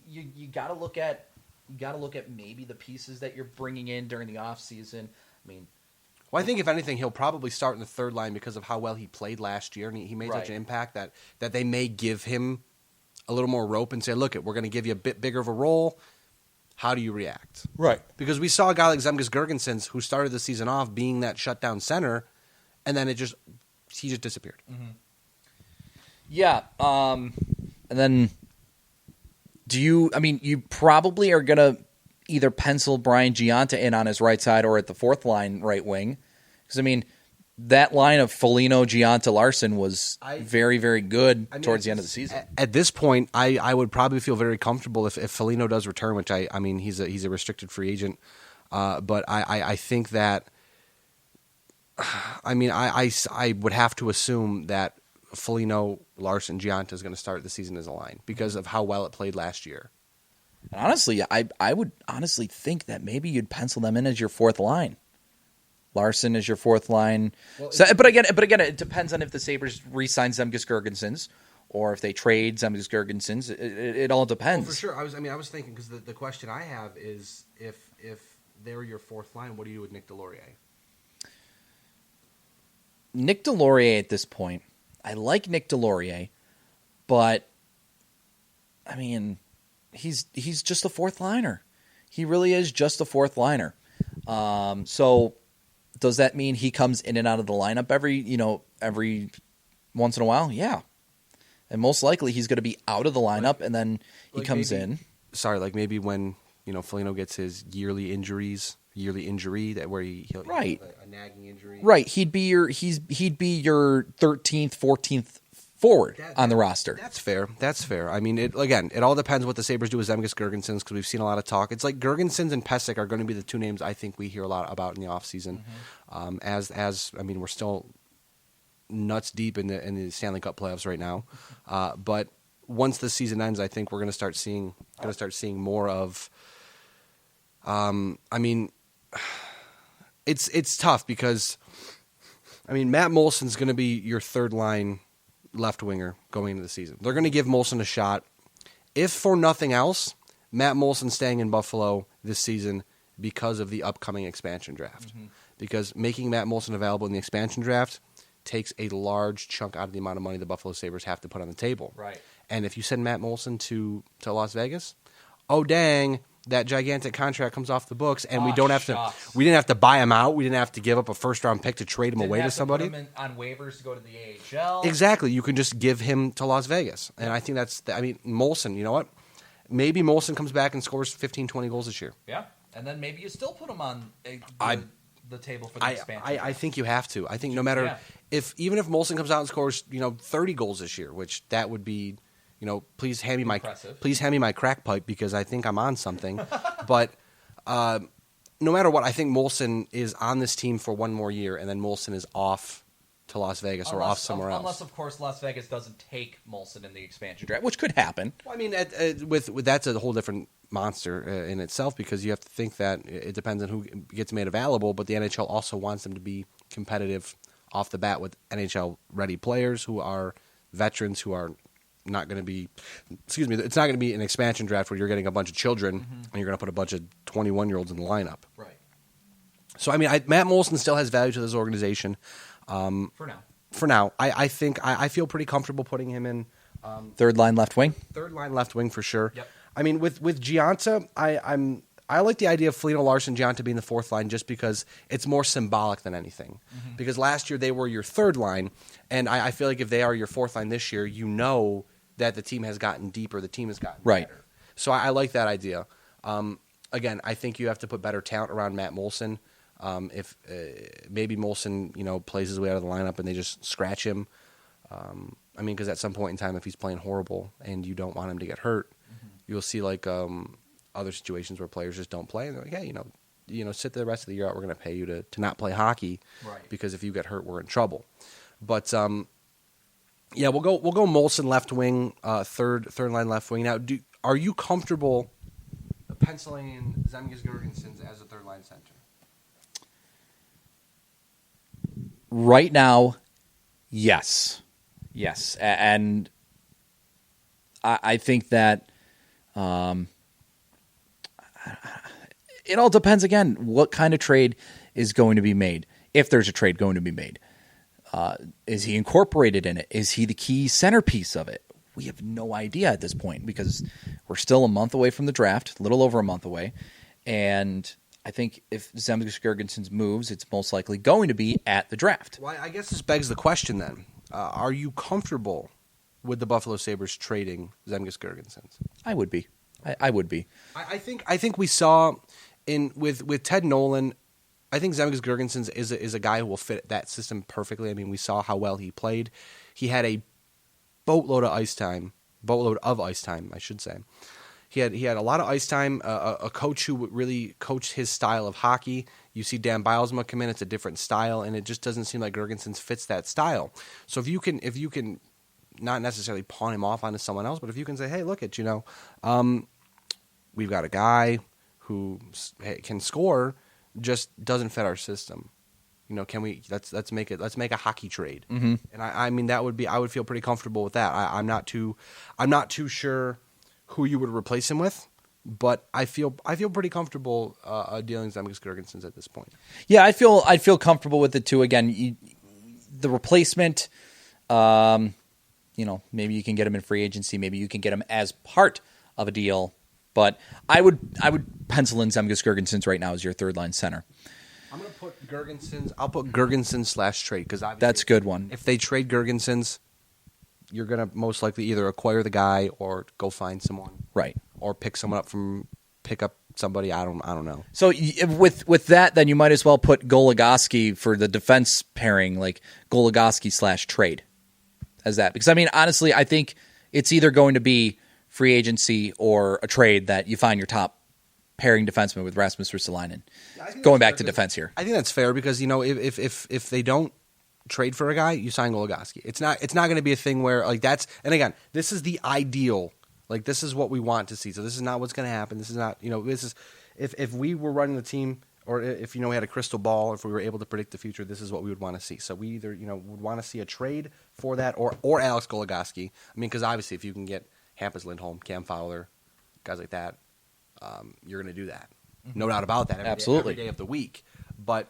you got to look at maybe the pieces that you're bringing in during the offseason. I mean, well, I think if anything, he'll probably start in the third line because of how well he played last year, and he made such an impact that they may give him a little more rope and say, look, we're going to give you a bit bigger of a role. How do you react? Right. Because we saw a guy like Zemgus Girgensons who started the season off being that shutdown center, and then he just disappeared. Mm-hmm. Yeah. And then you probably are going to either pencil Brian Giunta in on his right side or at the fourth line right wing. Because, I mean, that line of Foligno, Giunta, Larson was very, very good towards the end of the season. At this point, I would probably feel very comfortable if Foligno does return, which I mean, he's a restricted free agent. But I think that, I mean, I would have to assume that Foligno, Larson, Giunta is going to start the season as a line because of how well it played last year. Honestly, I would honestly think that maybe you'd pencil them in as your fourth line. Larson is your fourth line. Well, but again, it depends on if the Sabres re-sign Zemgus Girgensons or if they trade Zemgus Girgensons. It all depends. Oh, for sure. I was thinking because the question I have is if they're your fourth line, what do you do with Nick Delorier? Nick Delorier at this point, I like Nick Delorier, but I mean, he's just a fourth liner. He really is just a fourth liner. So does that mean he comes in and out of the lineup every once in a while? Yeah. And most likely he's going to be out of the lineup and then he comes in. Sorry, like maybe when, Foligno gets his yearly injury that where he'll right. A nagging injury. Right. He'd be your 13th, 14th forward on the roster. That's fair. I mean, it all depends what the Sabres do with Zemgus Girgensons because we've seen a lot of talk. It's like Girgensons and Pesek are going to be the two names I think we hear a lot about in the offseason. Mm-hmm. We're still nuts deep in the Stanley Cup playoffs right now. But once the season ends, I think we're going to start seeing more of. It's tough because, Matt Molson's going to be your third line left winger going into the season. They're going to give Molson a shot. If for nothing else, Matt Molson staying in Buffalo this season because of the upcoming expansion draft. Mm-hmm. Because making Matt Molson available in the expansion draft takes a large chunk out of the amount of money the Buffalo Sabres have to put on the table. Right. And if you send Matt Molson to Las Vegas, oh dang, that gigantic contract comes off the books, and we didn't have to buy him out. We didn't have to give up a first-round pick to trade him away to somebody. Put him on waivers to go to the AHL. Exactly. You can just give him to Las Vegas. And I think Molson, you know what? Maybe Molson comes back and scores 15, 20 goals this year. Yeah. And then maybe you still put him on the table for the expansion. I think you have to. I think no matter even if Molson comes out and scores, 30 goals this year, which that would be please hand me my crack pipe because I think I'm on something. But no matter what, I think Molson is on this team for one more year, and then Molson is off to Las Vegas or off somewhere else. Unless, of course, Las Vegas doesn't take Molson in the expansion draft, which could happen. Well, with that's a whole different monster in itself because you have to think that it depends on who gets made available, but the NHL also wants them to be competitive off the bat with NHL-ready players who are veterans who are not going to be, it's not going to be an expansion draft where you're getting a bunch of children and you're going to put a bunch of 21-year-olds in the lineup. Right. So, Matt Molson still has value to this organization. For now. I think I feel pretty comfortable putting him in. Third line left wing? Third line left wing for sure. Yep. With Giunta, I like the idea of Foligno, Larson, Gianta being the fourth line just because it's more symbolic than anything. Mm-hmm. Because last year they were your third line, and I feel like if they are your fourth line this year, you know that the team has gotten deeper, the team has gotten better. So I like that idea. Again, I think you have to put better talent around Matt Molson. If maybe Molson, plays his way out of the lineup and they just scratch him. Because at some point in time, if he's playing horrible and you don't want him to get hurt, you'll see other situations where players just don't play and they're like, hey, sit the rest of the year out. We're going to pay you to not play hockey, because if you get hurt, we're in trouble. But we'll go Molson left wing, third line left wing. Now, are you comfortable penciling in Zemgus Girgensons as a third line center? Right now, yes. And I think that it all depends, again, what kind of trade is going to be made, if there's a trade going to be made. Is he incorporated in it? Is he the key centerpiece of it? We have no idea at this point because we're still a month away from the draft, a little over a month away. And I think if Zemgus Girgensons moves, it's most likely going to be at the draft. Well, I guess this begs the question then. Are you comfortable with the Buffalo Sabres trading Zemgus Girgensons? I would be. I would be. I think we saw with Ted Nolan, I think Zemgus Girgensons is a guy who will fit that system perfectly. I mean, we saw how well he played. He had a boatload of ice time, I should say. He had a lot of ice time, a coach who really coached his style of hockey. You see Dan Bilesma come in, it's a different style, and it just doesn't seem like Girgensons fits that style. So if you can not necessarily pawn him off onto someone else, but if you can say, hey, look at, we've got a guy who can score, just doesn't fit our system. Can we let's make a hockey trade? Mm-hmm. And I mean I would feel pretty comfortable with that. I'm not too sure who you would replace him with, but I feel pretty comfortable dealing Zemgus Girgensons at this point. Yeah, I'd feel comfortable with it too. Again, the replacement, maybe you can get him in free agency, maybe you can get him as part of a deal, but I would pencil in Zemgus Girgensons right now as your third line center. I'm going to put Girgensons. I'll put Girgensons / trade because that's a good one. If they trade Girgensons, you're going to most likely either acquire the guy or go find someone, right? Or pick up somebody. I don't know. So with that, then you might as well put Goligoski for the defense pairing, like Goligoski / trade, as that. Because honestly, I think it's either going to be free agency or a trade that you find your top pairing defenseman with Rasmus Ristolainen. Going back to defense here. I think that's fair because, if they don't trade for a guy, you sign Goligoski. It's not going to be a thing where that's, and again, this is the ideal, this is what we want to see. So this is not what's going to happen. This is not, this is, if we were running the team or if, we had a crystal ball, if we were able to predict the future, this is what we would want to see. So we either, would want to see a trade for that or Alex Goligoski. Because obviously if you can get Hampus Lindholm, Cam Fowler, guys like that, you're going to do that. No doubt about that. Absolutely. Every day of the week. But,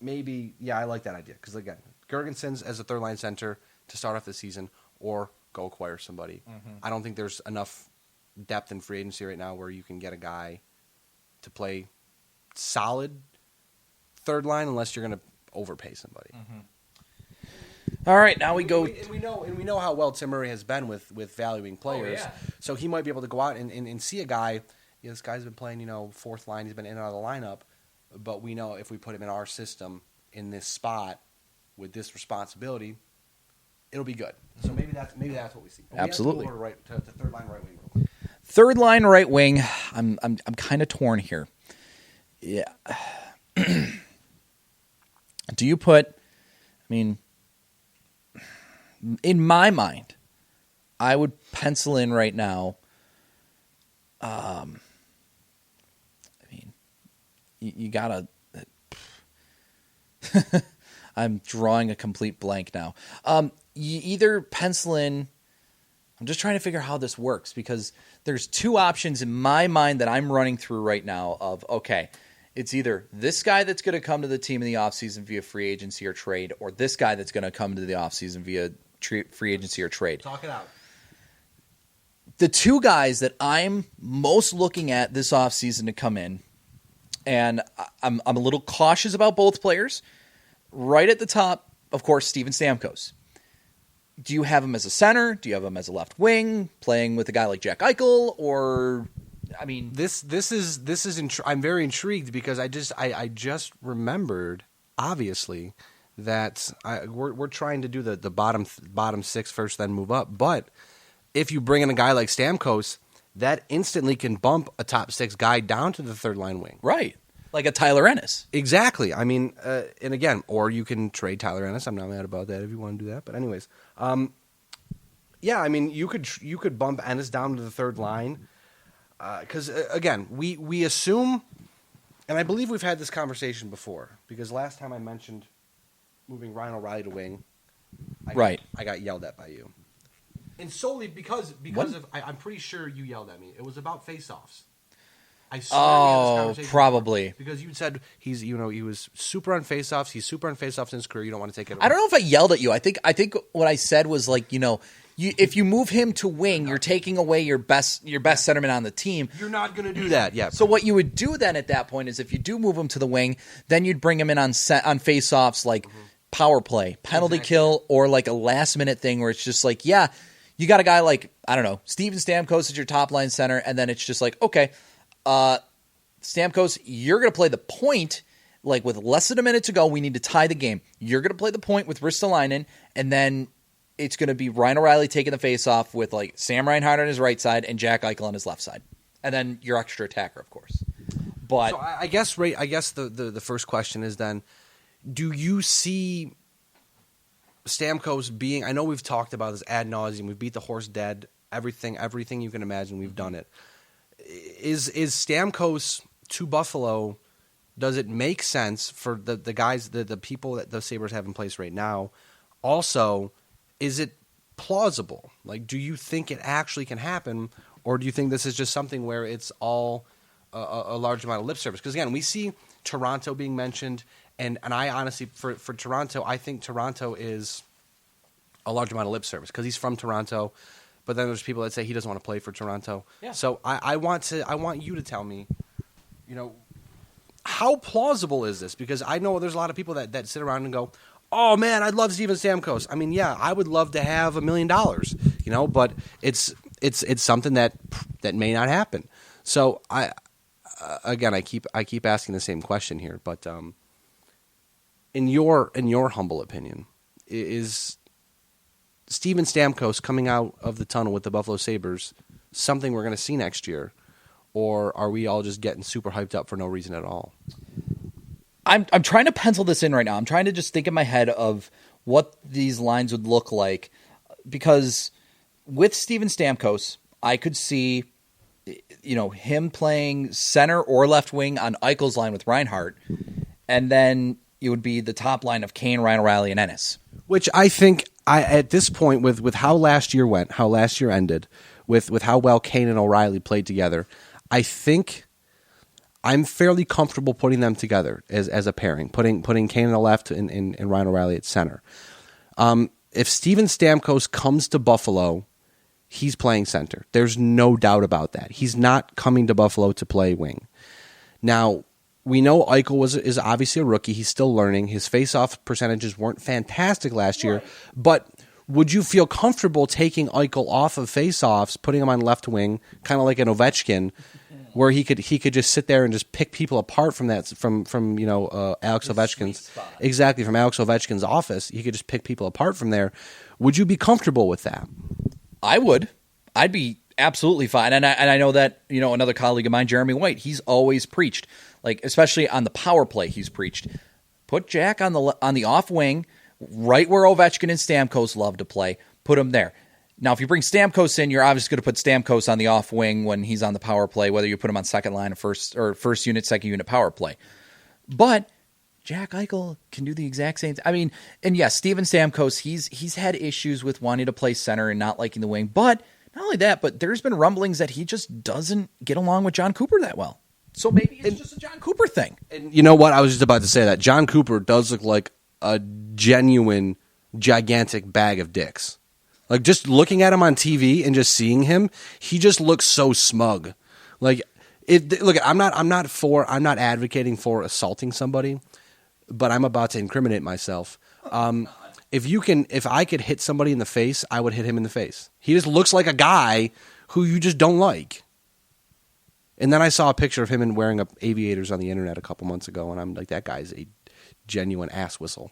maybe, I like that idea. Because, again, Girgensons as a third-line center to start off the season or go acquire somebody. Mm-hmm. I don't think there's enough depth in free agency right now where you can get a guy to play solid third line unless you're going to overpay somebody. Mm-hmm. All right, now we go. We know how well Tim Murray has been with valuing players. Oh, yeah. So he might be able to go out and see a guy. This guy's been playing, fourth line. He's been in and out of the lineup. But we know if we put him in our system in this spot with this responsibility, it'll be good. So maybe that's what we see. But absolutely. We have to go to third line right wing. Third line right wing. I'm kind of torn here. Yeah. Do you put? In my mind, I would pencil in right now. You gotta. I'm drawing a complete blank now. You either pencil in. I'm just trying to figure out how this works because there's two options in my mind that I'm running through right now of, okay, it's either this guy that's going to come to the team in the offseason via free agency or trade, or this guy that's going to come to the offseason via free agency or trade. Talk it out. the two guys that I'm most looking at this offseason to come in, and I'm a little cautious about both players. Right at the top, of course, Steven Stamkos. Do you have him as a center? Do you have him as a left wing, playing with a guy like Jack Eichel? Or, I mean, this is I'm very intrigued because I just remembered, obviously, that we're trying to do the bottom six first, then move up. But if you bring in a guy like Stamkos, that instantly can bump a top six guy down to the third line wing. Right. Like a Tyler Ennis. Exactly. I mean, and again, or you can trade Tyler Ennis. I'm not mad about that if you want to do that. But anyways, yeah, I mean, you could bump Ennis down to the third line because again, we assume, and I believe we've had this conversation before because last time I mentioned moving Ryan O'Reilly to wing, I got yelled at by you, and solely because of I'm pretty sure you yelled at me. It was about face-offs. I swear we had this conversation probably before, because you said he was super on face-offs. He's super on face-offs in his career. You don't want to take it away. I don't know if I yelled at you. I think what I said was like, if you move him to wing, you're taking away your best centerman on the team. You're not going to do that. Yeah. So what you would do then at that point is if you do move him to the wing, then you'd bring him in on face-offs like power play, penalty kill, or like a last-minute thing where it's just like, yeah, you got a guy like, I don't know, Steven Stamkos is your top-line center, and then it's just like, okay, Stamkos, you're going to play the point, like with less than a minute to go. We need to tie the game. You're going to play the point with Ristolainen, and then it's going to be Ryan O'Reilly taking the face-off with like Sam Reinhart on his right side and Jack Eichel on his left side, and then your extra attacker, of course. But so I guess the first question is then, do you see Stamkos being? I know we've talked about this ad nauseum. We've beat the horse dead. Everything you can imagine, we've done it. Is Stamkos to Buffalo? Does it make sense for the guys, the people that the Sabres have in place right now? Also, is it plausible? Like, do you think it actually can happen, or do you think this is just something where it's all a large amount of lip service? Because again, we see Toronto being mentioned, and I honestly, for Toronto, I think Toronto is a large amount of lip service because he's from Toronto. But then there's people that say he doesn't want to play for Toronto. Yeah. So I want you to tell me, how plausible is this? Because I know there's a lot of people that sit around and go, oh man, I'd love Steven Stamkos. I mean, yeah, I would love to have $1 million, but it's something that may not happen. So I keep asking the same question here, but in your humble opinion, is Steven Stamkos coming out of the tunnel with the Buffalo Sabres something we're going to see next year, or are we all just getting super hyped up for no reason at all? I'm trying to pencil this in right now. I'm trying to just think in my head of what these lines would look like, because with Steven Stamkos, I could see him playing center or left wing on Eichel's line with Reinhart, and then it would be the top line of Kane, Ryan O'Reilly, and Ennis. Which I think at this point, with how last year went, how last year ended, with how well Kane and O'Reilly played together, I think I'm fairly comfortable putting them together as a pairing, putting Kane on the left and Ryan O'Reilly at center. If Steven Stamkos comes to Buffalo, he's playing center. There's no doubt about that. He's not coming to Buffalo to play wing. Now, we know Eichel is obviously a rookie. He's still learning. His face-off percentages weren't fantastic last year. But would you feel comfortable taking Eichel off of face-offs, putting him on left wing, kind of like an Ovechkin, where he could just sit there and just pick people apart from Alex Ovechkin's from Alex Ovechkin's office? He could just pick people apart from there. Would you be comfortable with that? I would. I'd be absolutely fine. And I know that another colleague of mine, Jeremy White, he's always preached, like especially on the power play, he's preached, put Jack on the off wing, right where Ovechkin and Stamkos love to play. Put him there. Now, if you bring Stamkos in, you're obviously going to put Stamkos on the off wing when he's on the power play, whether you put him on second line or first unit, second unit power play. But Jack Eichel can do the exact same thing. I mean, and yes, Steven Stamkos, he's had issues with wanting to play center and not liking the wing. But not only that, but there's been rumblings that he just doesn't get along with John Cooper that well. So maybe it's just a John Cooper thing. And you know what? I was just about to say that. John Cooper does look like a genuine, gigantic bag of dicks. Like, just looking at him on TV and just seeing him, he just looks so smug. Like, look, I'm not advocating for assaulting somebody, but I'm about to incriminate myself. If I could hit somebody in the face, I would hit him in the face. He just looks like a guy who you just don't like. And then I saw a picture of him wearing aviators on the internet a couple months ago, and I'm like, that guy's a genuine ass whistle.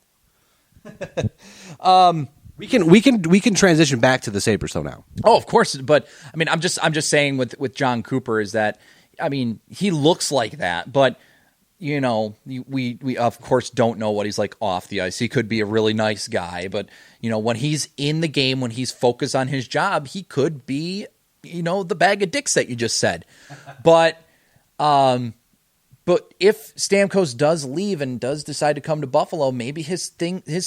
We can transition back to the Sabres though now. Oh, of course, but I mean, I'm just saying with John Cooper is that, I mean, he looks like that, but you know, we of course don't know what he's like off the ice. He could be a really nice guy, but you know, when he's in the game, when he's focused on his job, he could be, you know, the bag of dicks that you just said. But if Stamkos does leave and does decide to come to Buffalo, maybe his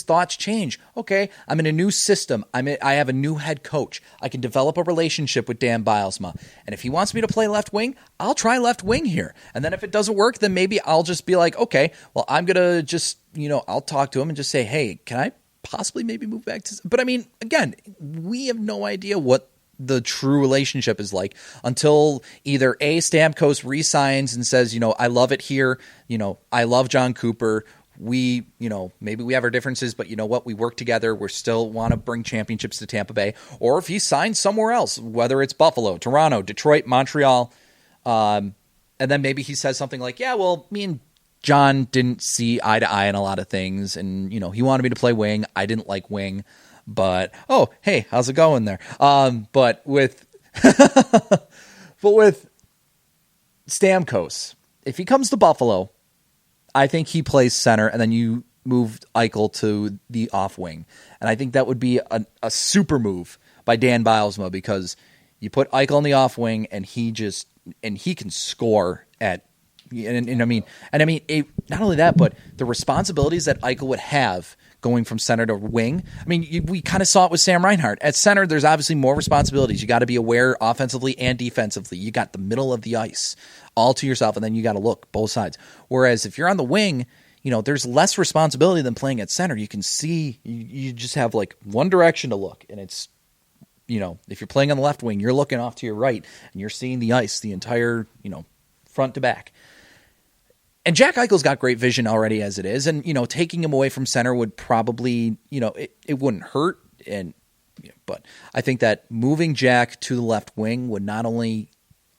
thoughts change. Okay, I'm in a new system. I have a new head coach. I can develop a relationship with Dan Bilesma. And if he wants me to play left wing, I'll try left wing here. And then if it doesn't work, then maybe I'll just be like, okay, well, I'm going to just, you know, I'll talk to him and just say, hey, can I possibly maybe move back to... But I mean, again, we have no idea what the true relationship is like until either A, Stamkos re-signs and says, you know, I love it here. You know, I love John Cooper. We, you know, maybe we have our differences, but you know what? We work together. We still want to bring championships to Tampa Bay. Or if he signs somewhere else, whether it's Buffalo, Toronto, Detroit, Montreal, and then maybe he says something like, yeah, well, me and John didn't see eye to eye on a lot of things. And, you know, he wanted me to play wing. I didn't like wing. But oh, hey, how's it going there? But with Stamkos, if he comes to Buffalo, I think he plays center, and then you move Eichel to the off wing, and I think that would be a super move by Dan Bilesma, because you put Eichel in the off wing, and he can score at. And I mean, not only that, but the responsibilities that Eichel would have going from center to wing. I mean, we kind of saw it with Sam Reinhart. At center, there's obviously more responsibilities. You got to be aware offensively and defensively. You got the middle of the ice all to yourself, and then you got to look both sides. Whereas if you're on the wing, you know, there's less responsibility than playing at center. You can see, you just have like one direction to look, and it's, you know, if you're playing on the left wing, you're looking off to your right, and you're seeing the ice, the entire, you know, front to back. And Jack Eichel's got great vision already as it is. And, you know, taking him away from center would probably, you know, it wouldn't hurt. And, you know, but I think that moving Jack to the left wing would not only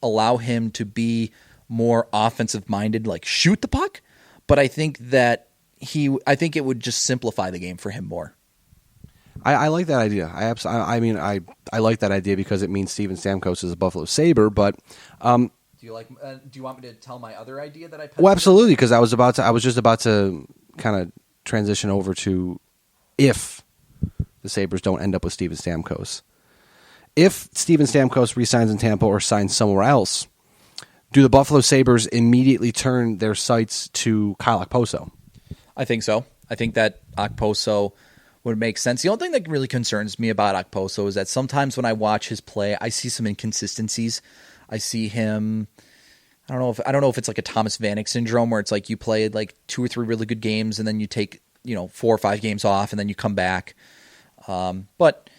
allow him to be more offensive minded, like shoot the puck, but I think that it would just simplify the game for him more. I like that idea. I like that idea because it means Steven Stamkos is a Buffalo Sabre, but, do you want me to tell my other idea that I? Well, absolutely, because I was just about to kind of transition over to if the Sabres don't end up with Steven Stamkos. If Steven Stamkos re-signs in Tampa or signs somewhere else, do the Buffalo Sabres immediately turn their sights to Kyle Okposo? I think so. I think that Okposo would make sense. The only thing that really concerns me about Okposo is that sometimes when I watch his play, I see some inconsistencies. I see him. I don't know if it's like a Thomas Vanek syndrome where it's like you play like 2 or 3 really good games and then you take, you know, 4 or 5 games off and then you come back. But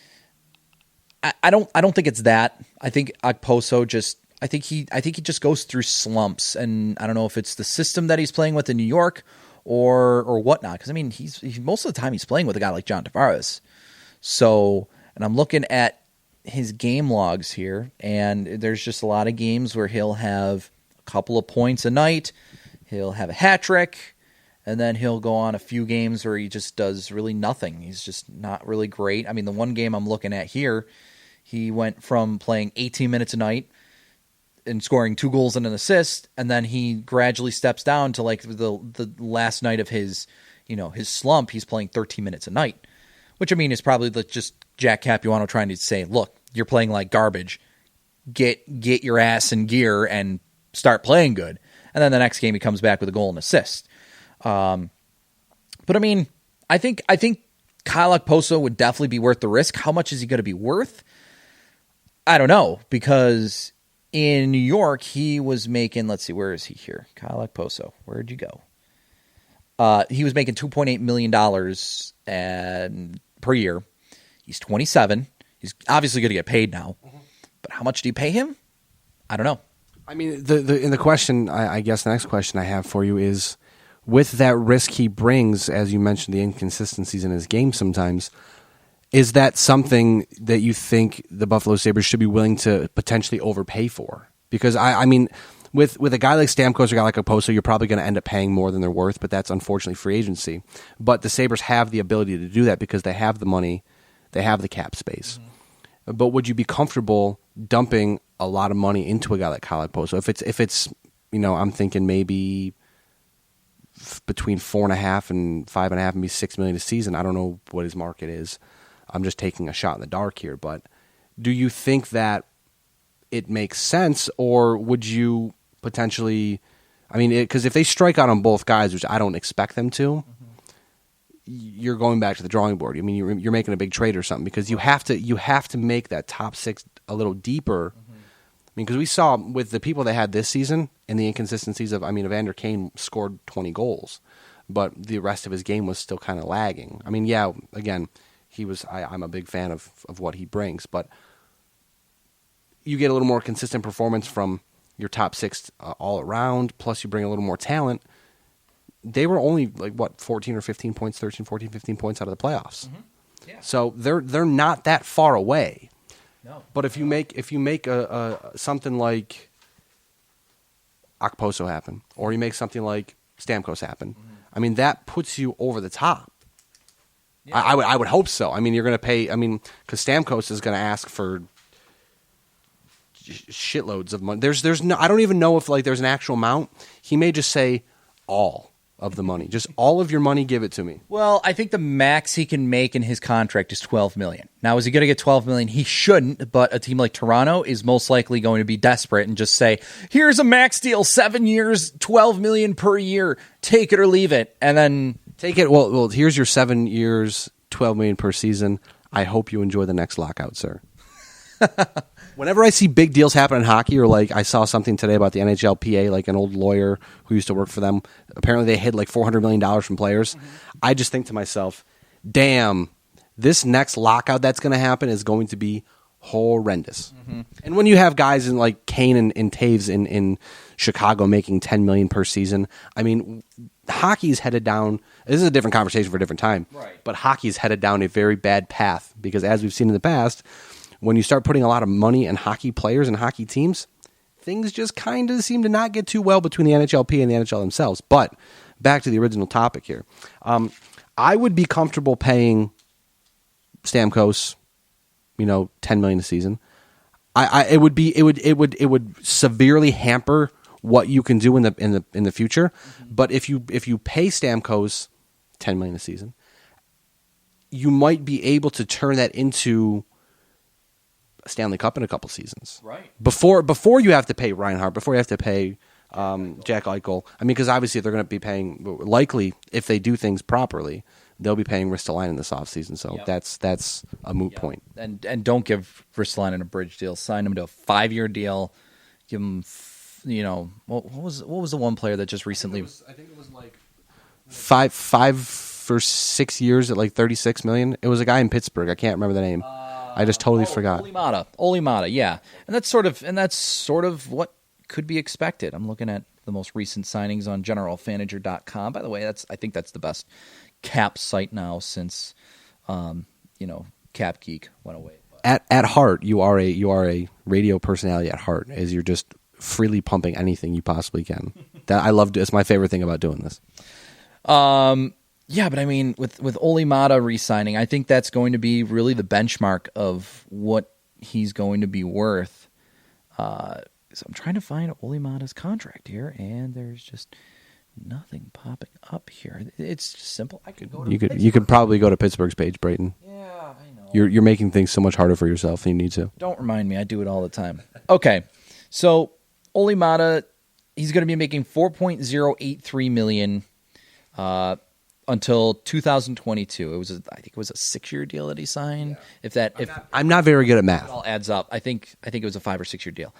I don't think it's that. I think Okposo I think he just goes through slumps, and I don't know if it's the system that he's playing with in New York or whatnot. Because I mean, he's most of the time he's playing with a guy like John Tavares. So, and I'm looking at his game logs here, and there's just a lot of games where he'll have a couple of points a night, he'll have a hat trick, and then he'll go on a few games where he just does really nothing. He's just not really great. I mean, the one game I'm looking at here, he went from playing 18 minutes a night and scoring 2 goals and an assist, and then he gradually steps down to like the last night of his, you know, his slump. He's playing 13 minutes a night, which I mean is probably just Jack Capuano trying to say, look, you're playing like garbage. Get your ass in gear and start playing good. And then the next game he comes back with a goal and assist. But I mean, I think Kyle Okposo would definitely be worth the risk. How much is he going to be worth? I don't know, because in New York he was making, let's see, where is he here? Kyle Okposo, where'd you go? He was making $2.8 million per year. He's 27. He's obviously going to get paid now. But how much do you pay him? I don't know. I mean, the question, I guess the next question I have for you is, with that risk he brings, as you mentioned, the inconsistencies in his game sometimes, is that something that you think the Buffalo Sabres should be willing to potentially overpay for? Because, I mean, with a guy like Stamkos or a guy like Okposo, you're probably going to end up paying more than they're worth, but that's unfortunately free agency. But the Sabres have the ability to do that because they have the money, they have the cap space. Mm-hmm. But would you be comfortable dumping a lot of money into a guy like Kyle Okposo? If it's I'm thinking maybe between 4.5 and 5.5, maybe $6 million a season. I don't know what his market is. I'm just taking a shot in the dark here. But do you think that it makes sense, or would you potentially? I mean, because if they strike out on both guys, which I don't expect them to, you're going back to the drawing board. I mean, you're making a big trade or something because you have to make that top six a little deeper. I mean, because we saw with the people they had this season and the inconsistencies of, Evander Kane scored 20 goals, but the rest of his game was still kind of lagging. I mean, yeah, again, he was. I'm a big fan of what he brings, but you get a little more consistent performance from your top six all around, plus you bring a little more talent. They were only 14 or 15 points, 13, 14, 15 points out of the playoffs. Mm-hmm. Yeah. So they're not that far away. No. But if you make a something like Okposo happen, or you make something like Stamkos happen, I mean, that puts you over the top. Yeah. I would hope so. I mean, you're going to pay. I mean, because Stamkos is going to ask for shitloads of money. There's no. I don't even know if there's an actual amount. He may just say all of the money, just all of your money, give it to me. Well, I think the max he can make in his contract is $12 million. Now, is he going to get $12 million? He shouldn't, but a team like Toronto is most likely going to be desperate and just say, here's a max deal, 7 years, $12 million per year, take it or leave it, and then take it. Well, here's your 7 years, $12 million per season. I hope you enjoy the next lockout, sir. Whenever I see big deals happen in hockey, or I saw something today about the NHLPA, an old lawyer who used to work for them, apparently they hid $400 million from players. Mm-hmm. I just think to myself, damn, this next lockout that's going to happen is going to be horrendous. Mm-hmm. And when you have guys in Kane and Taves in Chicago making $10 million per season, I mean, hockey's headed down. This is a different conversation for a different time. Right. But hockey's headed down a very bad path because, as we've seen in the past, when you start putting a lot of money in hockey players and hockey teams, things just kind of seem to not get too well between the NHLP and the NHL themselves. But back to the original topic here. I would be comfortable paying Stamkos, $10 million a season. It would severely hamper what you can do in the future. Mm-hmm. But if you pay Stamkos $10 million a season, you might be able to turn that into Stanley Cup in a couple seasons, right? Before you have to pay Reinhart, before you have to pay Jack Eichel. I mean, because obviously they're going to be paying. Likely, if they do things properly, they'll be paying Ristolainen this offseason. So that's a moot point. And don't give Ristolainen a bridge deal. Sign him to a 5-year deal. Give him, what was the one player that just recently? I think it was five for 6 years at $36 million. It was a guy in Pittsburgh. I can't remember the name. I just totally forgot. Olimata, yeah. And that's sort of what could be expected. I'm looking at the most recent signings on generalfanager.com. By the way, I think that's the best cap site now since Cap Geek went away. At heart, you are a radio personality at heart, as you're just freely pumping anything you possibly can. That I love. It's my favorite thing about doing this. Yeah, but I mean, with Olimata re-signing, I think that's going to be really the benchmark of what he's going to be worth. So I'm trying to find Olimata's contract here, and there's just nothing popping up here. It's just simple. I could go to you could probably go to Pittsburgh's page, Brayton. Yeah, I know. You're making things so much harder for yourself than you need to. Don't remind me. I do it all the time. Okay, so Olimata, he's going to be making $4.083 million. Until 2022, I think it was a 6-year deal that he signed. Yeah. I'm not very good at math. It all adds up. I think it was a 5 or 6 year deal.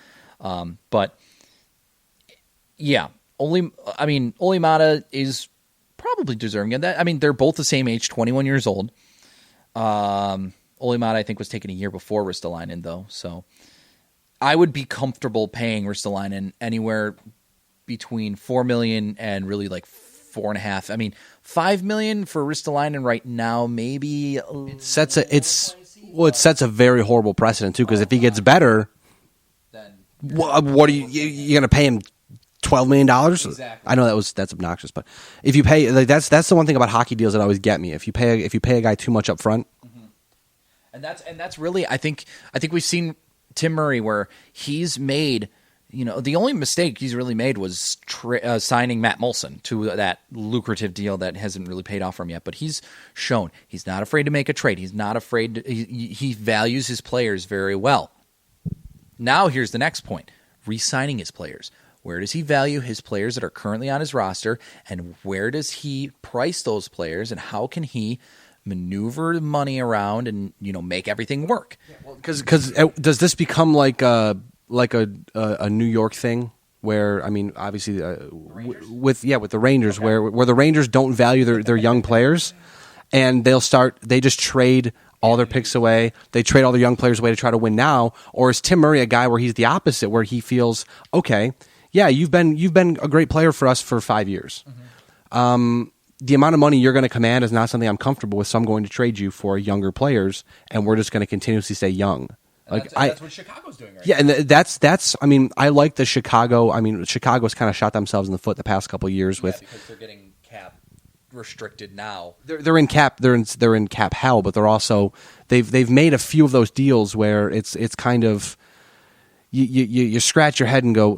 But yeah, Olimata is probably deserving of that. I mean, they're both the same age, 21 years old. Olimata, I think, was taken a year before Ristolainen, though. So I would be comfortable paying Ristolainen anywhere between $4 million and really like $4.5. I mean, $5 million for Ristolainen right now, maybe. It sets a very horrible precedent too, because if he gets better, Then what are you going to pay him $12 million? Exactly. I know that's obnoxious, but if you pay, like, that's the one thing about hockey deals that always get me. If you pay a guy too much up front, and that's really, I think we've seen Tim Murray where he's made, the only mistake he's really made was signing Matt Molson to that lucrative deal that hasn't really paid off for him yet. But he's shown he's not afraid to make a trade. He's not afraid. He values his players very well. Now here's the next point: re-signing his players. Where does he value his players that are currently on his roster, and where does he price those players, and how can he maneuver money around and make everything work? because does this become like a New York thing where, I mean, obviously with the Rangers, okay, where the Rangers don't value their young players, and they just trade all their picks away. They trade all their young players away to try to win now. Or is Tim Murray a guy where he's the opposite, where he feels, okay, yeah, you've been a great player for us for 5 years. Mm-hmm. The amount of money you're going to command is not something I'm comfortable with, so I'm going to trade you for younger players, and we're just going to continuously stay young. That's what Chicago's doing right now. Yeah, and that's. I mean, I like the Chicago. I mean, Chicago's kind of shot themselves in the foot the past couple of years with, because they're getting cap restricted now. They're in cap. They're in cap hell, but they're also they've made a few of those deals where it's kind of you scratch your head and go,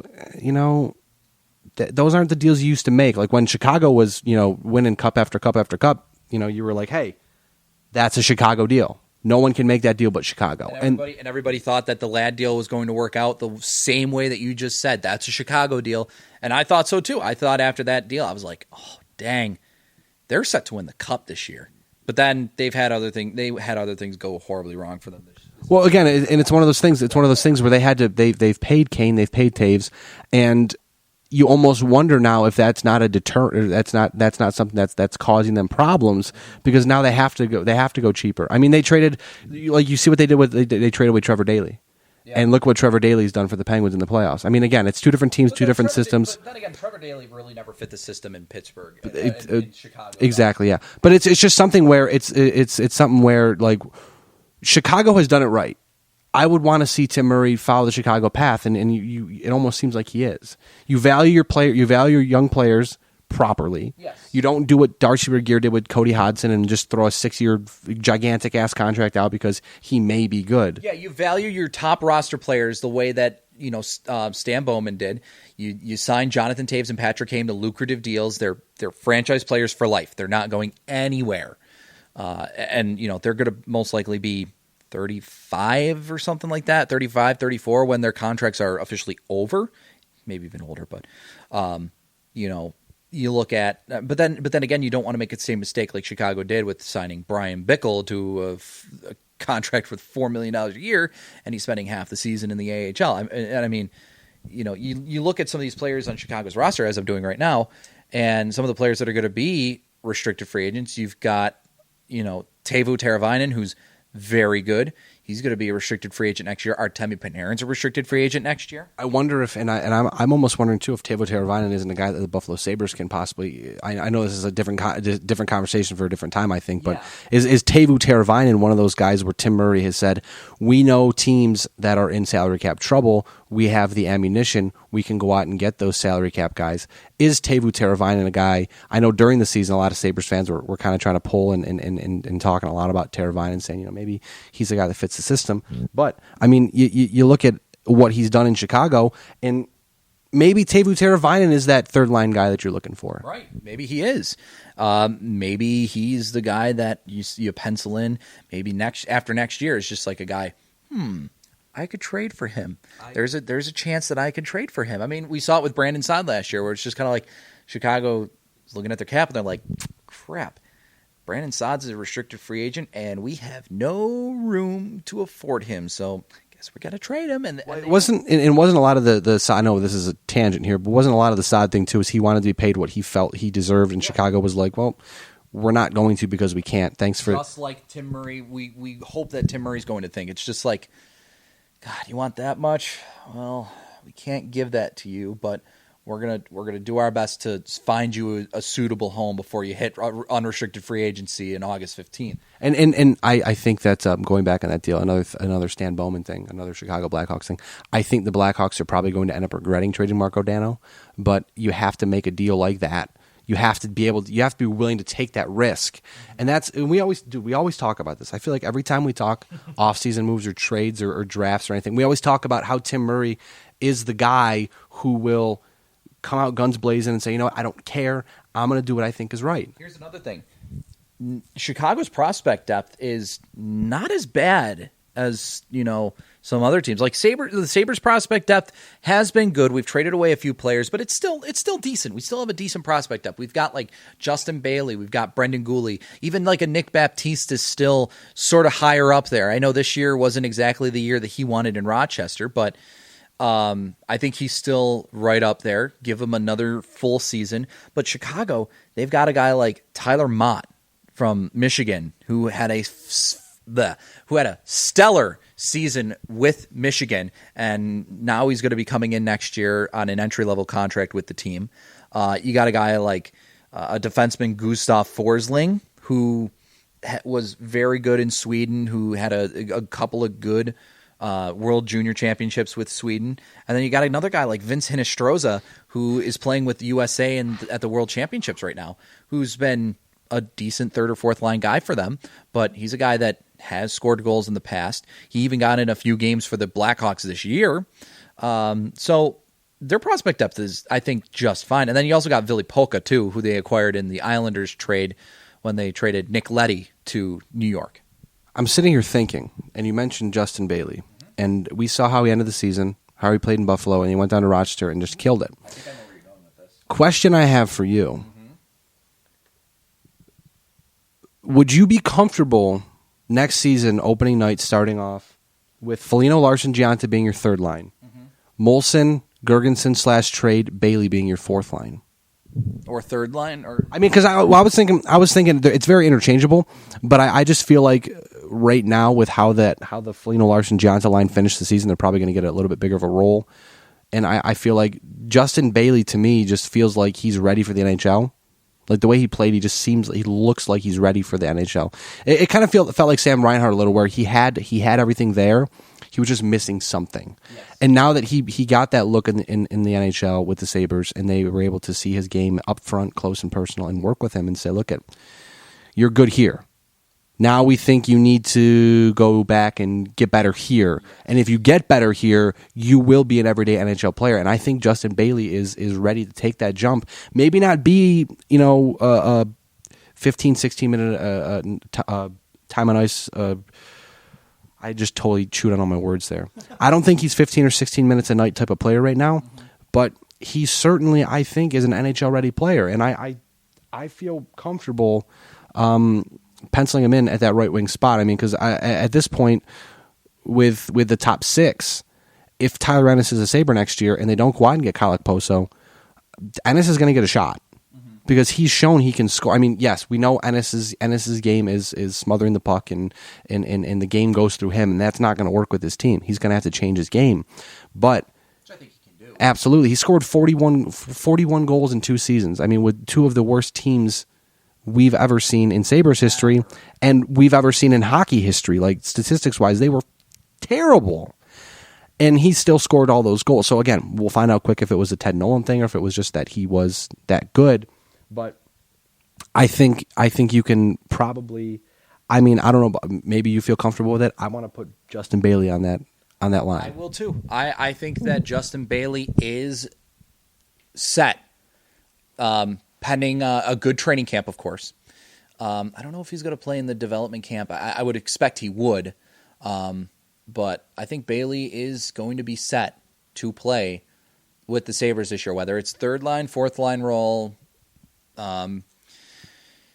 those aren't the deals you used to make. Like when Chicago was, winning cup after cup after cup, you were like, hey, that's a Chicago deal. No one can make that deal but Chicago. And everybody thought that the Ladd deal was going to work out the same way that you just said. That's a Chicago deal. And I thought so too. I thought after that deal, I was like, oh, dang, they're set to win the cup this year. But then they had other things go horribly wrong for them this year. Well, again, and it's one of those things. It's one of those things where they've paid Kane, they've paid Taves, and you almost wonder now if that's not a deterrent. That's not something that's causing them problems, because now they have to go cheaper. I mean, they traded, like, you see what they did with they traded away Trevor Daley, and look what Trevor Daley's done for the Penguins in the playoffs. I mean, again, it's two different teams, two different systems. But then again, Trevor Daley really never fit the system in Pittsburgh, in Chicago. Exactly, yeah. But it's just something where it's something where, like, Chicago has done it right. I would want to see Tim Murray follow the Chicago path, and it almost seems like he is. You value your young players properly. Yes. You don't do what Darcy Regier did with Cody Hodgson and just throw a 6-year gigantic ass contract out because he may be good. Yeah, you value your top roster players the way that Stan Bowman did. You sign Jonathan Taves and Patrick Kane to lucrative deals. They're franchise players for life. They're not going anywhere, and they're going to most likely be 35 or something like that, 35, 34 when their contracts are officially over, maybe even older. But, you look at, but then again, you don't want to make the same mistake like Chicago did with signing Brian Bickle to a contract with $4 million a year, and he's spending half the season in the AHL. I mean, you look at some of these players on Chicago's roster, as I'm doing right now, and some of the players that are going to be restricted free agents. You've got, Teuvo Teravainen, who's very good. He's going to be a restricted free agent next year. Artemi Panarin's a restricted free agent next year. I wonder if, and I'm almost wondering too, if Teuvo Teravainen isn't a guy that the Buffalo Sabres can possibly. I know this is a different conversation for a different time, I think, but is Teuvo Teravainen one of those guys where Tim Murray has said, we know teams that are in salary cap trouble, we have the ammunition, we can go out and get those salary cap guys. Is Teuvo Teravainen a guy? I know during the season a lot of Sabres fans were kind of trying to pull and talking a lot about Teravainen, saying maybe he's a guy that fits the system. But I mean, you look at what he's done in Chicago, and maybe Teuvo Teravainen is that third line guy that you're looking for. Right? Maybe he is. Maybe he's the guy that you pencil in. Maybe after next year is just like a guy. I could trade for him. There's a chance that I could trade for him. I mean, we saw it with Brandon Saad last year, where it's just kind of like Chicago is looking at their cap and they're like, crap. Brandon Saad's a restricted free agent, and we have no room to afford him. So I guess we got to trade him. And it wasn't a lot of the. I know this is a tangent here, but wasn't a lot of the Saad thing too? Is he wanted to be paid what he felt he deserved, and Chicago was like, well, we're not going to because we can't. Thanks for just like Tim Murray. We hope that Tim Murray's going to think it's just like, God, you want that much? Well, we can't give that to you, but we're gonna do our best to find you a suitable home before you hit unrestricted free agency in August 15th. And I think that's going back on that deal, another Stan Bowman thing, another Chicago Blackhawks thing. I think the Blackhawks are probably going to end up regretting trading Marco Dano, but you have to make a deal like that. You have to be willing to take that risk. And we always talk about this. I feel like every time we talk offseason moves or trades or drafts or anything, we always talk about how Tim Murray is the guy who will come out guns blazing and say, you know what, I don't care. I'm going to do what I think is right. Here's another thing. Chicago's prospect depth is not as bad as, some other teams. Like the Sabres prospect depth has been good. We've traded away a few players, but it's still decent. We still have a decent prospect depth. We've got like Justin Bailey, we've got Brendan Gooley, even like a Nick Baptiste is still sort of higher up there. I know this year wasn't exactly the year that he wanted in Rochester, but I think he's still right up there. Give him another full season. But Chicago, they've got a guy like Tyler Mott from Michigan who had a stellar season with Michigan, and now he's going to be coming in next year on an entry-level contract with the team. You got a guy like a defenseman, Gustav Forsling, who was very good in Sweden, who had a couple of good World Junior Championships with Sweden. And then you got another guy like Vince Hinostroza, who is playing with the USA at the World Championships right now, who's been a decent third or fourth line guy for them, but he's a guy that has scored goals in the past. He even got in a few games for the Blackhawks this year. So their prospect depth is, I think, just fine. And then you also got Ville Polka, too, who they acquired in the Islanders trade when they traded Nick Leddy to New York. I'm sitting here thinking, and you mentioned Justin Bailey, and we saw how he ended the season, how he played in Buffalo, and he went down to Rochester and just killed it. I think I know where you're going with this. Question I have for you. Would you be comfortable next season, opening night, starting off with Foligno, Larson, Gianta being your third line, Molson, Gergensen /trade, Bailey being your fourth line? Or third line? Or I mean, because I was thinking it's very interchangeable, but I just feel like right now with how the Foligno, Larson, Gianta line finished the season, they're probably going to get a little bit bigger of a role. And I feel like Justin Bailey, to me, just feels like he's ready for the NHL. Like the way he played, he looks like he's ready for the NHL. It kind of felt like Sam Reinhart a little, where he had everything there. He was just missing something. Yes. And now that he got that look in the NHL with the Sabres, and they were able to see his game up front, close and personal, and work with him and say, look, you're good here. Now we think you need to go back and get better here. And if you get better here, you will be an everyday NHL player. And I think Justin Bailey is ready to take that jump. Maybe not be, a 15, 16-minute time on ice. I just totally chewed on all my words there. I don't think he's 15 or 16 minutes a night type of player right now. But he certainly, I think, is an NHL-ready player. And I feel comfortable penciling him in at that right wing spot. I mean, because at this point, with the top six, if Tyler Ennis is a Sabre next year and they don't go out and get Kyle Okposo, Ennis is going to get a shot because he's shown he can score. I mean, yes, we know Ennis's game is smothering the puck and the game goes through him, and that's not going to work with his team. He's going to have to change his game, but which I think he can do. Absolutely, he scored 41 goals in 2 seasons. I mean, with 2 of the worst teams we've ever seen in Sabres history, and we've ever seen in hockey history. Like, statistics-wise, they were terrible. And he still scored all those goals. So, again, we'll find out quick if it was a Ted Nolan thing or if it was just that he was that good. But I think you can probably... I mean, I don't know, maybe you feel comfortable with it. I want to put Justin Bailey on that line. I will, too. I think that Justin Bailey is set. Pending a good training camp, of course. I don't know if he's going to play in the development camp. I would expect he would. But I think Bailey is going to be set to play with the Sabres this year, whether it's third line, fourth line role. And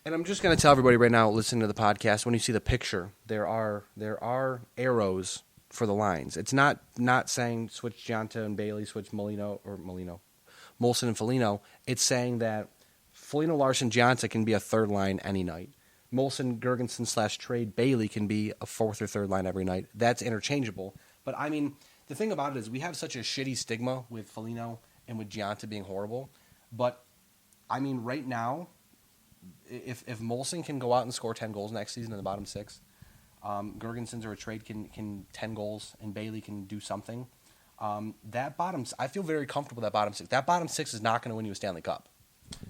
I'm just going to tell everybody right now, listening to the podcast, when you see the picture, there are arrows for the lines. It's not saying switch Gianta and Bailey, switch Molson and Foligno. It's saying that Foligno, Larson, Gianta can be a third line any night. Molson, Gergensen / trade Bailey can be a fourth or third line every night. That's interchangeable. But, I mean, the thing about it is we have such a shitty stigma with Foligno and with Gianta being horrible. But, I mean, right now, if Molson can go out and score 10 goals next season in the bottom six, Gergensen's or a trade can 10 goals, and Bailey can do something. I feel very comfortable with that bottom six. That bottom six is not going to win you a Stanley Cup.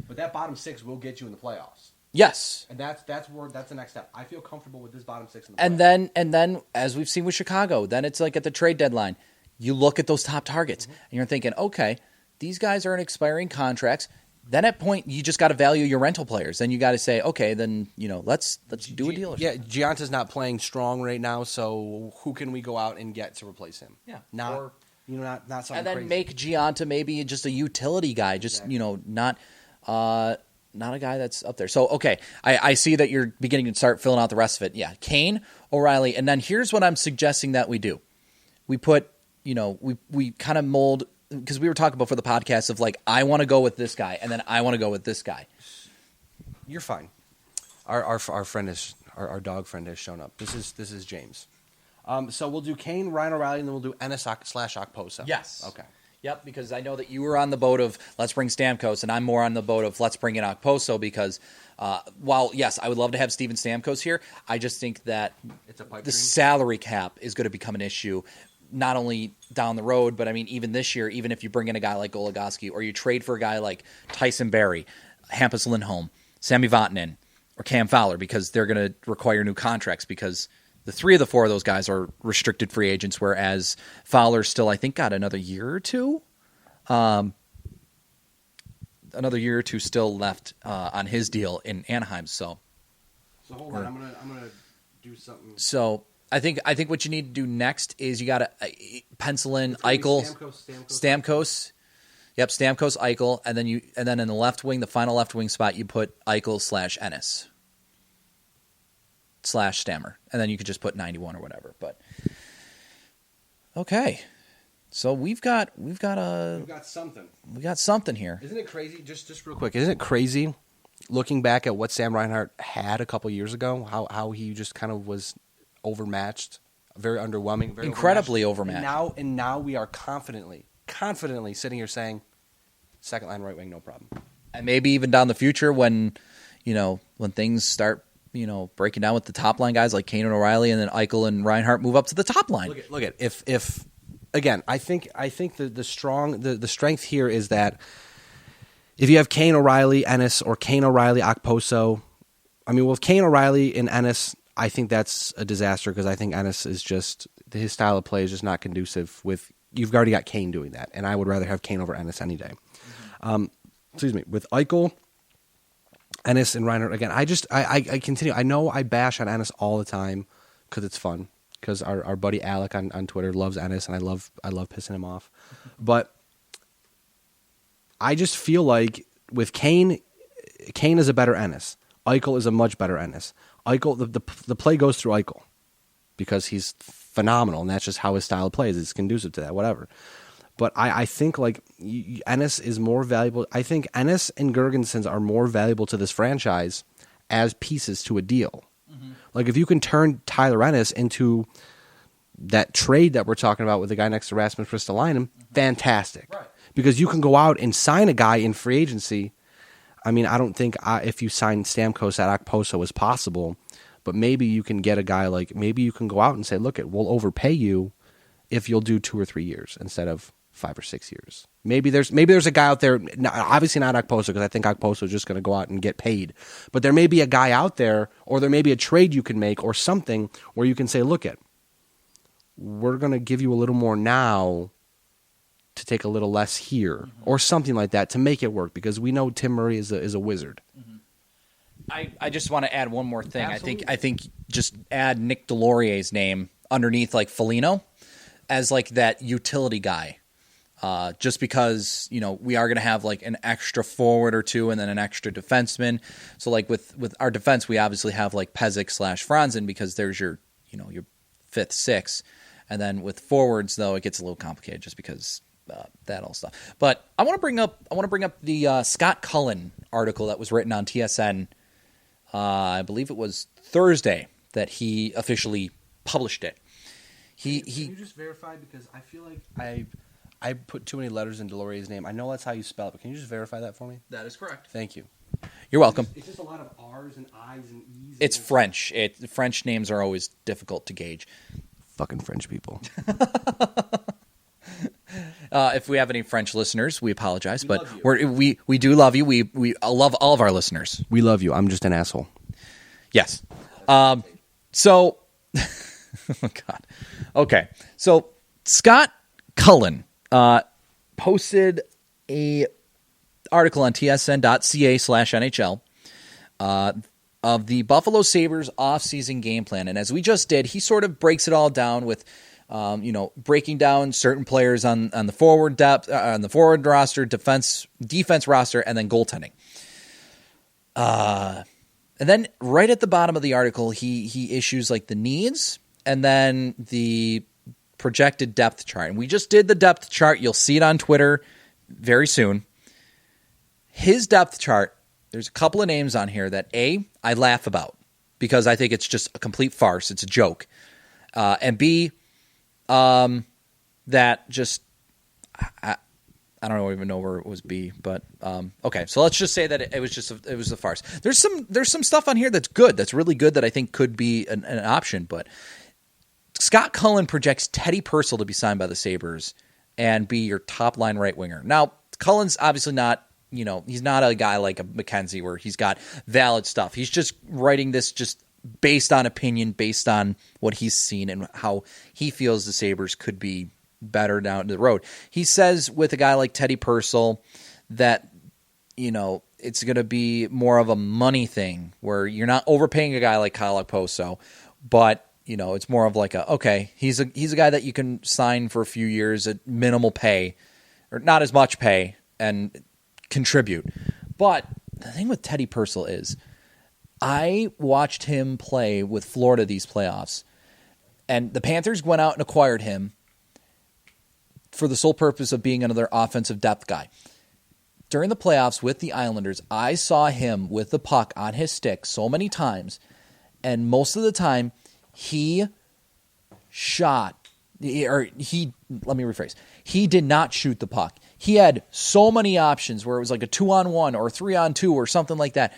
But that bottom six will get you in the playoffs. Yes. And that's the next step. I feel comfortable with this bottom six in the playoffs. And then as we've seen with Chicago, then it's like at the trade deadline, you look at those top targets and you're thinking, okay, these guys are in expiring contracts. Then at point you just got to value your rental players. Then you got to say, okay, then let's do a deal. Gianta's not playing strong right now, so who can we go out and get to replace him? Yeah, not something. And then crazy. make Gianta maybe just a utility guy, just not a guy that's up there. So okay, I see that you're beginning to start filling out the rest of it. Yeah, Kane, O'Reilly, and then here's what I'm suggesting that we do. We put we kind of mold. Because we were talking about for the podcast of like, I want to go with this guy, and then I want to go with this guy. You're fine. Our friend is our dog friend has shown up. This is James. So we'll do Kane, Ryan O'Reilly, and then we'll do Ennis / Okposo. Yes. Okay. Yep. Because I know that you were on the boat of let's bring Stamkos, and I'm more on the boat of let's bring in Okposo because while yes, I would love to have Steven Stamkos here, I just think that it's a pipe the dream. salary cap is going to become an issue. Not only down the road, but I mean, even this year, even if you bring in a guy like Goligoski or you trade for a guy like Tyson Barrie, Hampus Lindholm, Sami Vatanen, or Cam Fowler, because they're going to require new contracts because the 3 of the 4 of those guys are restricted free agents, whereas Fowler still, I think, got another year or two. Another year or two still left on his deal in Anaheim. So hold on, I'm gonna do something. So I think what you need to do next is you got to pencil in Eichel, Stamkos. Yep, Stamkos, Eichel, and then in the left wing, the final left wing spot, you put Eichel / Ennis / Stammer, and then you could just put 91 or whatever. But okay, so we've got something. We got something here. Isn't it crazy? Just real quick, isn't it crazy looking back at what Sam Reinhart had a couple years ago? How he just kind of was overmatched, very underwhelming, very incredibly overmatched. And now we are confidently sitting here saying, second line right wing, no problem. And maybe even down the future when things start breaking down with the top line guys like Kane and O'Reilly, and then Eichel and Reinhart move up to the top line. Look at if again, I think the strength here is that if you have Kane, O'Reilly, Ennis, or Kane, O'Reilly, Okposo, I mean, with Kane, O'Reilly, and Ennis, I think that's a disaster because I think Ennis is just his style of play is just not conducive with. You've already got Kane doing that, and I would rather have Kane over Ennis any day. Mm-hmm. With Eichel, Ennis, and Reinhart again. I continue. I know I bash on Ennis all the time because it's fun. Because our buddy Alec on Twitter loves Ennis, and I love pissing him off. But I just feel like with Kane is a better Ennis. Eichel is a much better Ennis. Eichel, the play goes through Eichel because he's phenomenal, and that's just how his style of play is. It's conducive to that, whatever. But I think like Ennis is more valuable. I think Ennis and Gergensen are more valuable to this franchise as pieces to a deal. Mm-hmm. Like if you can turn Tyler Ennis into that trade that we're talking about with the guy next to Rasmus Ristolainen, fantastic. Right. Because you can go out and sign a guy in free agency. I mean, I don't think if you sign Stamkos at Okposo is possible, but maybe you can get a guy like, maybe you can go out and say, look, we'll overpay you if you'll do 2 or 3 years instead of 5 or 6 years. Maybe there's a guy out there, obviously not Okposo, because I think Okposo is just going to go out and get paid. But there may be a guy out there, or there may be a trade you can make or something where you can say, look, we're going to give you a little more now to take a little less here, mm-hmm. or something like that to make it work, because we know Tim Murray is a wizard. Mm-hmm. I just want to add one more thing. Absolutely. I think just add Nick Delorier's name underneath like Foligno as like that utility guy. Just because, we are going to have like an extra forward or two and then an extra defenseman. So like with our defense, we obviously have like Pezic / Franzen because there's your 5th, 6th. And then with forwards though, it gets a little complicated just because that all stuff. But I want to bring up the Scott Cullen article that was written on TSN. I believe it was Thursday that he officially published it. Can you just verify, because I feel like I put too many letters in Delorier's name. I know that's how you spell it, but can you just verify that for me? That is correct. Thank you. You're welcome. It's just a lot of R's and I's and E's. It's French. French names are always difficult to gauge. Fucking French people. If we have any French listeners, we apologize, but we do love you. We love all of our listeners. We love you. I'm just an asshole. Yes. So, oh God. Okay. So Scott Cullen posted a article on tsn.ca/NHL of the Buffalo Sabres offseason game plan. And as we just did, he sort of breaks it all down with, breaking down certain players on the forward depth, on the forward roster, defense roster, and then goaltending. And then right at the bottom of the article, he issues like the needs and then the projected depth chart. And we just did the depth chart. You'll see it on Twitter very soon. His depth chart, there's a couple of names on here that I laugh about because I think it's just a complete farce. It's a joke. And B, that just, I don't even know where it was B, but okay. So let's just say that it was a farce. There's some stuff on here that's good. That's really good that I think could be an option. But Scott Cullen projects Teddy Purcell to be signed by the Sabres and be your top line right winger. Now Cullen's obviously not. He's not a guy like a McKenzie where he's got valid stuff. He's just writing this just based on opinion, based on what he's seen and how he feels the Sabres could be better down the road. He says with a guy like Teddy Purcell that, it's going to be more of a money thing where you're not overpaying a guy like Kyle Okposo, but, it's more of like he's a guy that you can sign for a few years at minimal pay or not as much pay and contribute. But the thing with Teddy Purcell is I watched him play with Florida these playoffs, and the Panthers went out and acquired him for the sole purpose of being another offensive depth guy. During the playoffs with the Islanders, I saw him with the puck on his stick so many times, and most of the time he did not shoot the puck. He had so many options where it was like a 2-on-1 or 3-on-2 or something like that,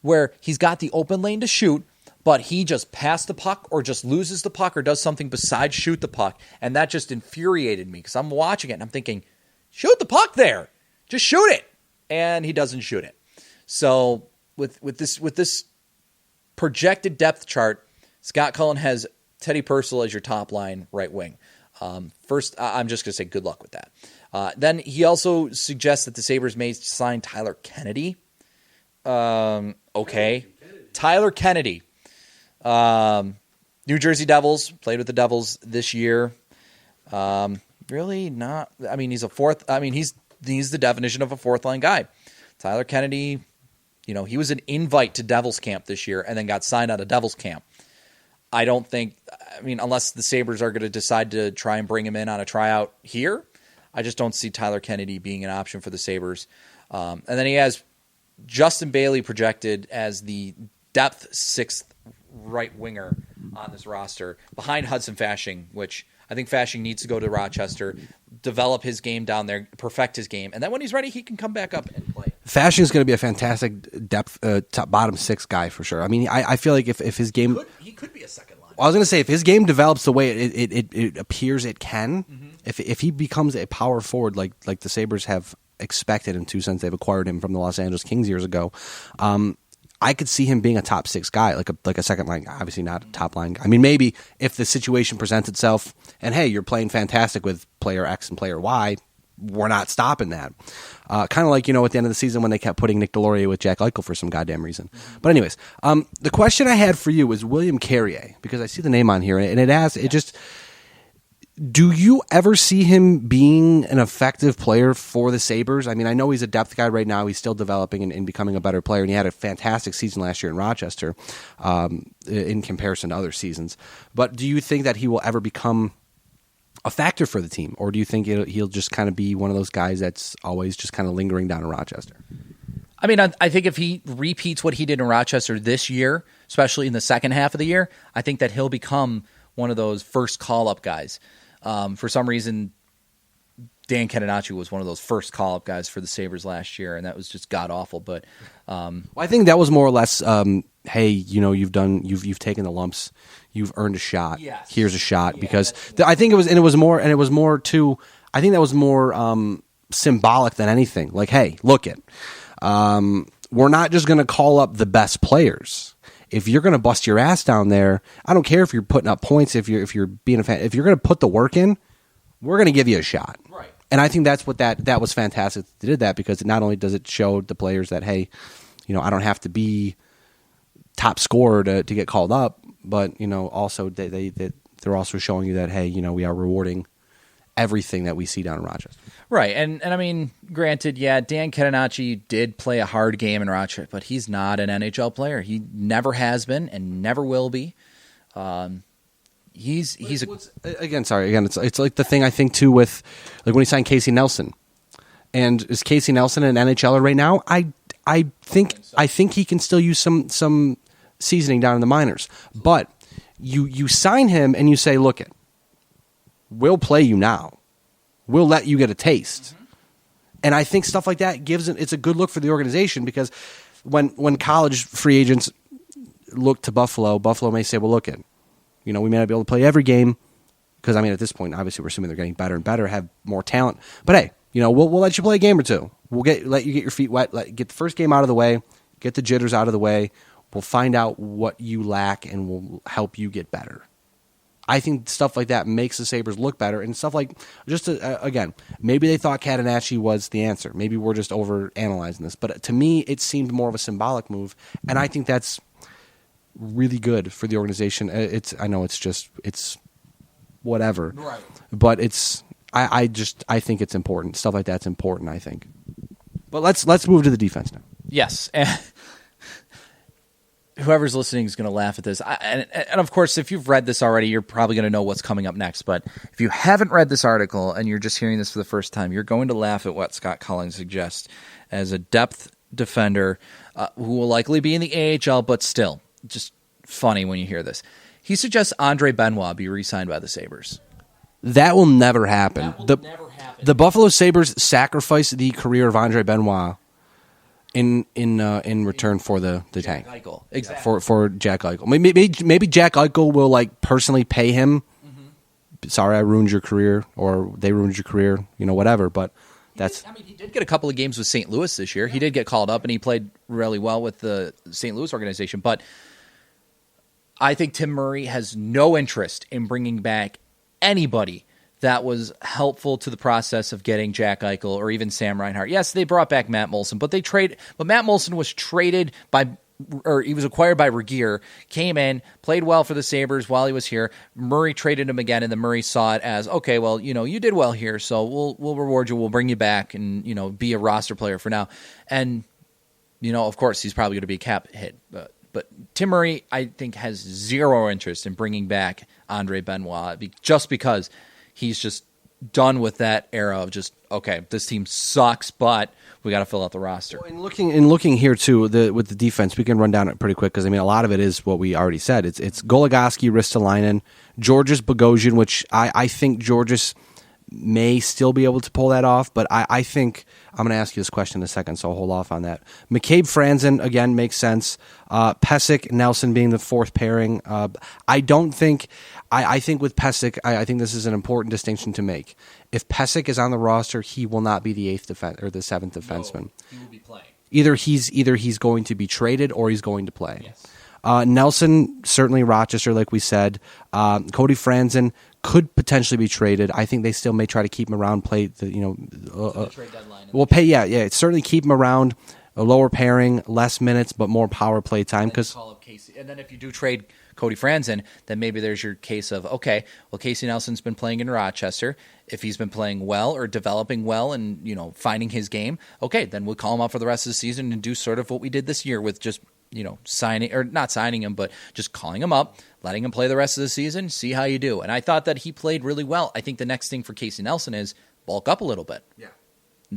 where he's got the open lane to shoot, but he just passed the puck or just loses the puck or does something besides shoot the puck. And that just infuriated me because I'm watching it and I'm thinking, shoot the puck there. Just shoot it. And he doesn't shoot it. So with this projected depth chart, Scott Cullen has Teddy Purcell as your top line right wing. First, I'm just going to say good luck with that. Then he also suggests that the Sabres may sign Tyler Kennedy. Okay. Tyler Kennedy. New Jersey Devils, played with the Devils this year. Really not. I mean, he's the definition of a fourth line guy. Tyler Kennedy, he was an invite to Devils camp this year and then got signed out of Devils camp. Unless the Sabres are going to decide to try and bring him in on a tryout here, I just don't see Tyler Kennedy being an option for the Sabres. And then he has Justin Bailey projected as the depth sixth right winger on this roster behind Hudson Fasching, which I think Fasching needs to go to Rochester, develop his game down there, perfect his game, and then when he's ready, he can come back up and play. Fasching is going to be a fantastic depth, top, bottom six guy for sure. I mean, I feel like if his game... He could be a second line. I was going to say, if his game develops the way it appears it can, if he becomes a power forward like the Sabres have expected him to since they've acquired him from the Los Angeles Kings years ago, I could see him being a top six guy, like a second line guy. Obviously not a top line guy. I mean, maybe if the situation presents itself and, hey, you're playing fantastic with player X and player Y, we're not stopping that. Kind of like, at the end of the season when they kept putting Nick Delorier with Jack Eichel for some goddamn reason. But anyways, the question I had for you is William Carrier, because I see the name on here, and it just... Do you ever see him being an effective player for the Sabres? I mean, I know he's a depth guy right now. He's still developing and becoming a better player, and he had a fantastic season last year in Rochester in comparison to other seasons. But do you think that he will ever become a factor for the team, or do you think he'll just kind of be one of those guys that's always just kind of lingering down in Rochester? I mean, I think if he repeats what he did in Rochester this year, especially in the second half of the year, I think that he'll become one of those first call-up guys. For some reason, Dan Catenacci was one of those first call-up guys for the Sabres last year, and that was just god-awful. But I think that was more or less, hey, you've taken the lumps, you've earned a shot. Yes. Here's a shot, because I think it was more too. I think that was more symbolic than anything. Like, hey, look it. We're not just going to call up the best players. If you're going to bust your ass down there, I don't care if you're putting up points. If you're being a fan, if you're going to put the work in, we're going to give you a shot. Right. And I think that's what that was fantastic. They did that because not only does it show the players that, hey, I don't have to be top scorer to get called up, but also they're also showing you that, hey, we are rewarding everything that we see down in Rochester. Right, and I mean, granted, Dan Catenacci did play a hard game in Rochester, but he's not an NHL player. He never has been and never will be. He's it's like the thing I think too with like when he signed Casey Nelson, and is Casey Nelson an NHLer right now? I think he can still use some seasoning down in the minors, but you sign him and you say, look it. We'll play you now. We'll let you get a taste. Mm-hmm. And I think stuff like that it's a good look for the organization, because when college free agents look to Buffalo may say, well, look, we may not be able to play every game, because, I mean, at this point, obviously, we're assuming they're getting better and better, have more talent. But, hey, we'll let you play a game or two. We'll let you get your feet wet, get the first game out of the way, get the jitters out of the way. We'll find out what you lack, and we'll help you get better. I think stuff like that makes the Sabres look better, and stuff like, again, maybe they thought Catenacci was the answer. Maybe we're just over-analyzing this. But to me, it seemed more of a symbolic move, and I think that's really good for the organization. I know it's whatever. Right. But I think it's important. Stuff like that's important, I think. But let's move to the defense now. Yes. Whoever's listening is going to laugh at this. And of course, if you've read this already, you're probably going to know what's coming up next. But if you haven't read this article and you're just hearing this for the first time, you're going to laugh at what Scott Cullen suggests as a depth defender who will likely be in the AHL, but still, just funny when you hear this. He suggests Andre Benoit be re-signed by the Sabres. That will never happen. Never happen. The Buffalo Sabres sacrificed the career of Andre Benoit in return for the tank. Eichel. Exactly. For Jack Eichel. Maybe Jack Eichel will like personally pay him. Mm-hmm. Sorry, I ruined your career, or they ruined your career. Whatever. But he did get a couple of games with St. Louis this year. He did get called up, and he played really well with the St. Louis organization. But I think Tim Murray has no interest in bringing back anybody that was helpful to the process of getting Jack Eichel or even Sam Reinhart. Yes, they brought back Matt Molson, but Matt Molson was he was acquired by Regeer, came in, played well for the Sabres while he was here. Murray traded him again, and then Murray saw it as, okay, well, you did well here, so we'll reward you, we'll bring you back and, be a roster player for now. And, of course, he's probably going to be a cap hit, but Tim Murray, I think, has zero interest in bringing back Andre Benoit just because he's just done with that era of just, okay, this team sucks, but we got to fill out the roster. Well, and looking here too with the defense, we can run down it pretty quick because a lot of it is what we already said. It's Goligoski, Ristolainen, Georges Bogosian, which I think Georges may still be able to pull that off, but I think I'm going to ask you this question in a second, so I'll hold off on that. McCabe Franzen, again, makes sense. Pesic, Nelson being the fourth pairing. I think with Pesic, I think this is an important distinction to make. If Pesic is on the roster, he will not be the eighth or the seventh defenseman. No, he will be playing. Either he's going to be traded or he's going to play. Yes. Nelson, certainly Rochester, like we said. Cody Franzen could potentially be traded. I think they still may try to keep him around, play the trade deadline. Certainly keep him around. A lower pairing, less minutes, but more power play time. Call up Casey, and then if you do trade Cody Franzen, then maybe there's your case of, okay, well, Casey Nelson's been playing in Rochester. If he's been playing well or developing well and finding his game, okay, then we'll call him up for the rest of the season and do sort of what we did this year with just not signing him, but just calling him up, letting him play the rest of the season, see how you do. And I thought that he played really well. I think the next thing for Casey Nelson is bulk up a little bit. Yeah.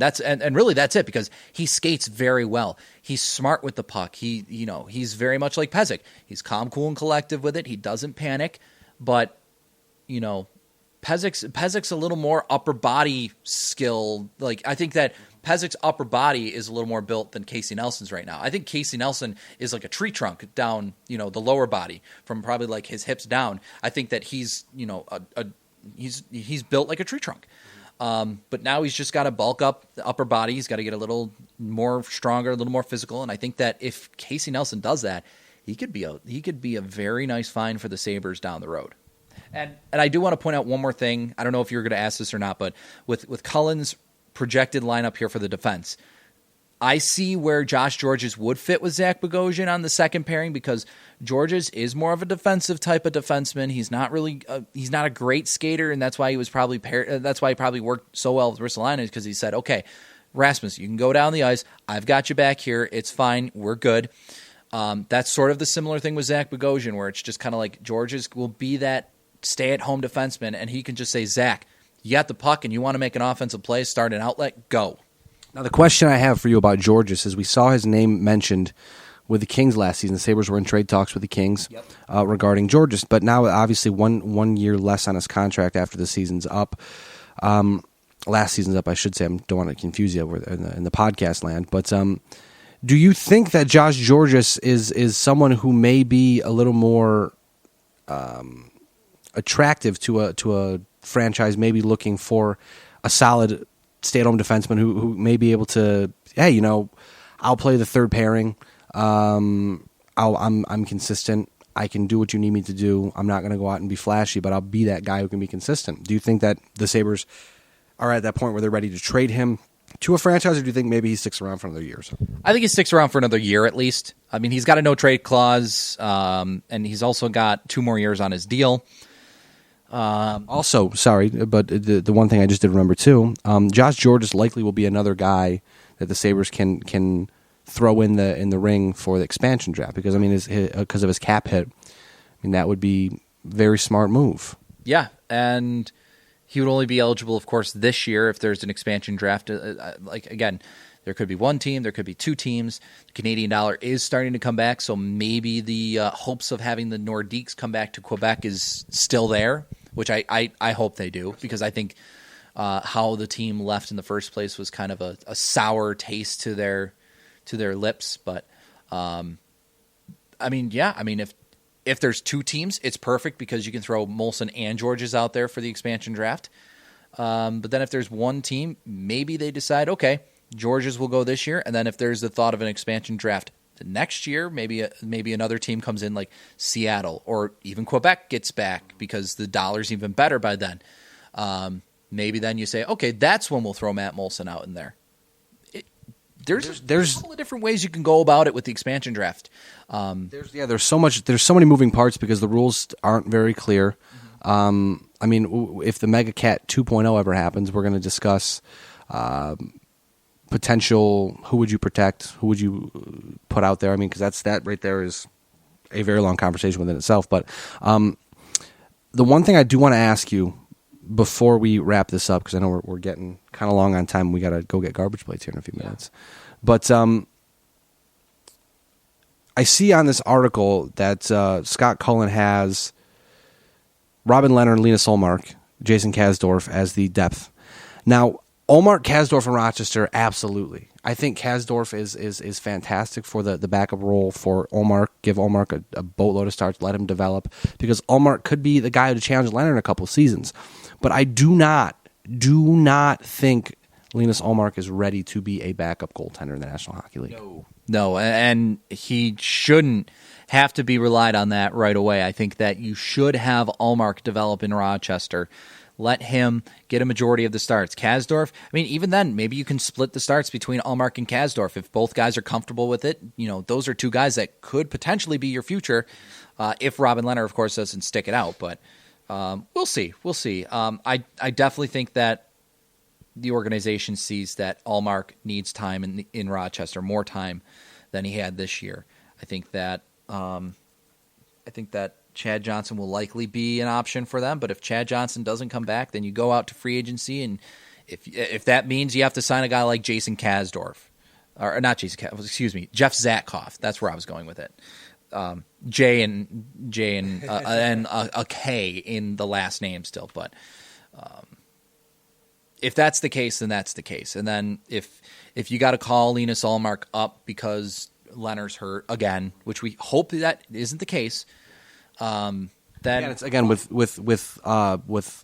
And really that's it, because he skates very well. He's smart with the puck. He's very much like Pezic. He's calm, cool, and collective with it. He doesn't panic, but Pezic's a little more upper body skill. Like, I think that Pezic's upper body is a little more built than Casey Nelson's right now. I think Casey Nelson is like a tree trunk down, the lower body from probably like his hips down. I think that he's, he's built like a tree trunk. But now he's just got to bulk up the upper body. He's got to get a little more stronger, a little more physical. And I think that if Casey Nelson does that, he could be a very nice find for the Sabres down the road. And I do want to point out one more thing. I don't know if you're going to ask this or not, but with Cullen's projected lineup here for the defense, I see where Josh Georges would fit with Zach Bogosian on the second pairing, because Georges is more of a defensive type of defenseman. He's not really he's not a great skater, and that's why he was probably that's why he probably worked so well with Ristolainen, because he said, "Okay, Rasmus, you can go down the ice. I've got you back here. It's fine. We're good." That's sort of the similar thing with Zach Bogosian, where it's just kind of like Georges will be that stay-at-home defenseman, and he can just say, "Zach, you got the puck and you want to make an offensive play, start an outlet, go." Now, the question I have for you about Georges is, we saw his name mentioned with the Kings last season. The Sabres were in trade talks with the Kings regarding Georges, but now obviously one year less on his contract after the season's up. Last season's up, I should say. I don't want to confuse you in the podcast land, but do you think that Josh Georges is someone who may be a little more attractive to a franchise, maybe looking for a solid stay-at-home defenseman who may be able to, hey, I'll play the third pairing. I'm consistent. I can do what you need me to do. I'm not going to go out and be flashy, but I'll be that guy who can be consistent. Do you think that the Sabres are at that point where they're ready to trade him to a franchise, or do you think maybe he sticks around for another year or so? I think he sticks around for another year at least. I mean, he's got a no-trade clause, and he's also got 2 more years on his deal. Also, sorry, but the one thing I just did remember too, Josh Georges likely will be another guy that the Sabres can throw in the ring for the expansion draft, because I mean, because of his cap hit, I mean, that would be a very smart move. Yeah, and he would only be eligible, of course, this year if there's an expansion draft. Again, there could be one team, there could be 2 teams. The Canadian dollar is starting to come back, so maybe the hopes of having the Nordiques come back to Quebec is still there, which I hope they do, because I think how the team left in the first place was kind of a sour taste to their lips. But if there's 2 teams, it's perfect, because you can throw Molson and Georges out there for the expansion draft. But then if there's one team, maybe they decide, okay, Georges will go this year, and then if there's the thought of an expansion draft the next year, maybe another team comes in, like Seattle or even Quebec gets back, because the dollar's even better by then. Maybe then you say, okay, that's when we'll throw Matt Molson out in there. There's a couple of different ways you can go about it with the expansion draft. There's so many moving parts, because the rules aren't very clear. I mean, if the Mega Cat 2.0 ever happens, we're going to discuss potential, who would you protect, who would you put out there. I mean, because that right there is a very long conversation within itself. But the one thing I do want to ask you before we wrap this up, because I know we're getting kind of long on time, we got to go get garbage plates here in a few minutes. But I see on this article that Scott Cullen has Robin Leonard, Linus Ullmark, Jason Kasdorf as the depth. Now, Ullmark, Kasdorf, and Rochester, absolutely. I think Kasdorf is fantastic for the backup role for Ullmark. Give Ullmark a boatload of starts, let him develop, because Ullmark could be the guy to challenge Leonard in a couple of seasons. But I do not think Linus Ullmark is ready to be a backup goaltender in the National Hockey League. No, and he shouldn't have to be relied on that right away. I think that you should have Ullmark develop in Rochester. Let him get a majority of the starts. Kasdorf, I mean, even then, maybe you can split the starts between Ullmark and Kasdorf. If both guys are comfortable with it, those are 2 guys that could potentially be your future, if Robin Leonard, of course, doesn't stick it out. But we'll see. I definitely think that the organization sees that Ullmark needs time in Rochester, more time than he had this year. I think that Chad Johnson will likely be an option for them, but if Chad Johnson doesn't come back, then you go out to free agency and If that means you have to sign a guy like Jason Kasdorf, or not Jason Kasdorf, excuse me, Jeff Zatkoff. That's where I was going with it. J and a K in the last name still, but if that's the case, then that's the case. And then if you got to call Linus Ullmark up because Leonard's hurt again, which we hope that isn't the case, then it's again with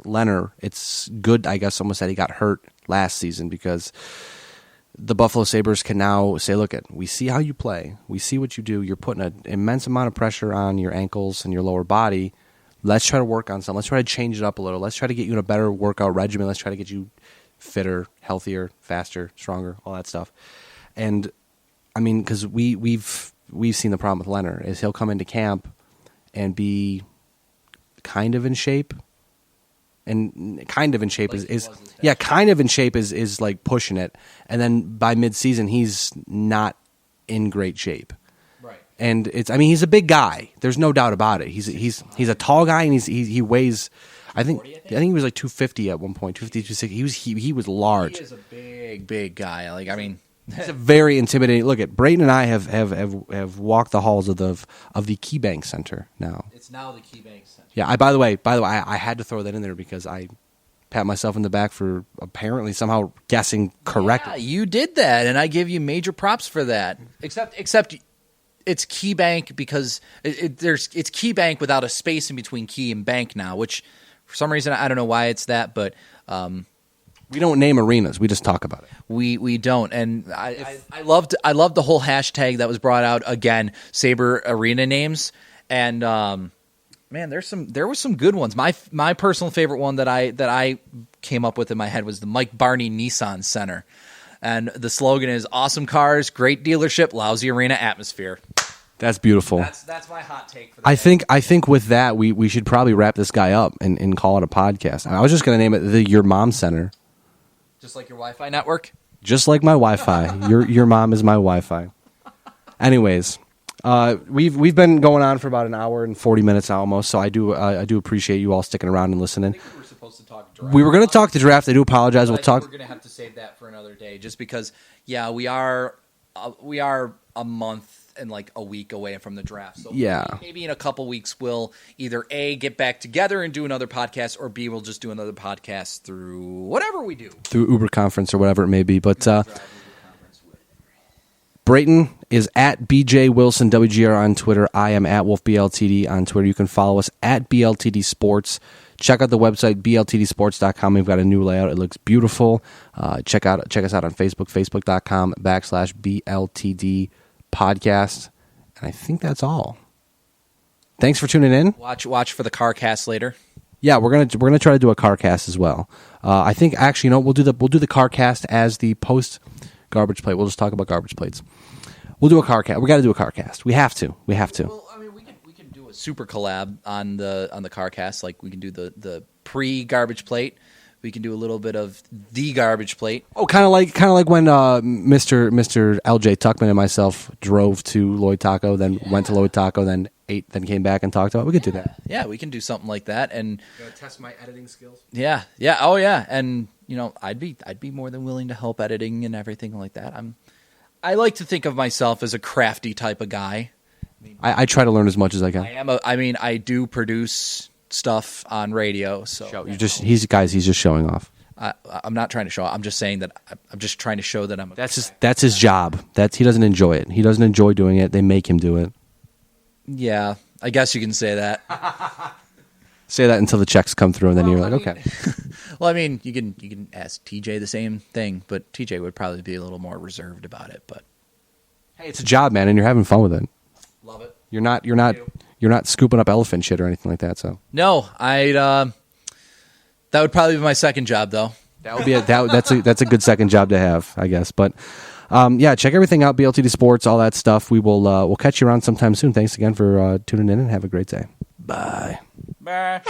Leonard, it's good. I guess almost that he got hurt last season because the Buffalo Sabres can now say, look, we see how you play. We see what you do. You're putting an immense amount of pressure on your ankles and your lower body. Let's try to work on something. Let's try to change it up a little. Let's try to get you in a better workout regimen. Let's try to get you fitter, healthier, faster, stronger, all that stuff. And, I mean, because we've seen the problem with Leonard is he'll come into camp and be kind of in shape. And kind of in shape is like pushing it, and then by mid-season he's not in great shape. Right. And he's a big guy. There's no doubt about it. He's a tall guy, and he weighs. I think he was like 250 at one point. 250, 260. He was large. He is a big guy. Like, I mean, it's a very intimidating. Look at Brayton and I have walked the halls of the KeyBank Center now. It's now the KeyBank Center. Yeah. By the way, I had to throw that in there because I pat myself in the back for apparently somehow guessing correctly. Yeah, you did that, and I give you major props for that. Except it's KeyBank because it's KeyBank without a space in between key and bank now, which for some reason I don't know why it's that, but. We don't name arenas. We just talk about it. We don't, and I loved the whole hashtag that was brought out again, Sabre Arena names, and man, there were some good ones. My personal favorite one that I came up with in my head was the Mike Barney Nissan Center, and the slogan is "Awesome cars, great dealership, lousy arena atmosphere." That's beautiful. That's my hot take for that. I think with that we should probably wrap this guy up and call it a podcast. I was just going to name it the Your Mom Center. Just like your Wi-Fi network? Just like my Wi-Fi. Your mom is my Wi-Fi. Anyways, we've been going on for about an hour and 40 minutes now almost, so I do appreciate you all sticking around and listening. I think we were supposed to talk draft. We were going to talk the draft. I do apologize. We're going to have to save that for another day just because, yeah, we are a month and like a week away from the draft. So yeah, maybe in a couple weeks we'll either A, get back together and do another podcast, or B, we'll just do another podcast through whatever we do. Through Uber Conference or whatever it may be. But Brayton is at BJ Wilson WGR on Twitter. I am at WolfBLTD on Twitter. You can follow us at BLTD Sports. Check out the website, BLTDsports.com. We've got a new layout. It looks beautiful. Check us out on Facebook, Facebook.com/BLTD podcast. And I think that's all. Thanks for tuning in. Watch for the car cast later. Yeah, we're gonna try to do a car cast as well. I think actually, we'll do the car cast as the post garbage plate. We'll just talk about garbage plates. We'll do a car cast. We got to do a car cast. We have to. Well, I mean, we can do a super collab on the car cast. Like we can do the pre garbage plate. We can do a little bit of the garbage plate. Oh, kind of like when Mr. LJ Tuckman and myself drove to Lloyd Taco, then went to Lloyd Taco, then ate, then came back and talked about it. We could do that. Yeah, we can do something like that. And you want to test my editing skills? Yeah. Oh, yeah. And I'd be more than willing to help editing and everything like that. I like to think of myself as a crafty type of guy. I try to learn as much as I can. I do produce stuff on radio. So he's just showing off. I'm not trying to show off. I'm just saying that I'm just trying to show that I'm. That's his job. He doesn't enjoy it. He doesn't enjoy doing it. They make him do it. Yeah, I guess you can say that. Say that until the checks come through, and then you're like, okay. Well, I mean, you can ask TJ the same thing, but TJ would probably be a little more reserved about it. But hey, it's a job, man, and you're having fun with it. Love it. You're not scooping up elephant shit or anything like that. So no, that would probably be my second job, though. That would be that's a good second job to have, I guess. But yeah, check everything out, BLTD Sports, all that stuff. We'll catch you around sometime soon. Thanks again for tuning in, and have a great day. Bye. Bye.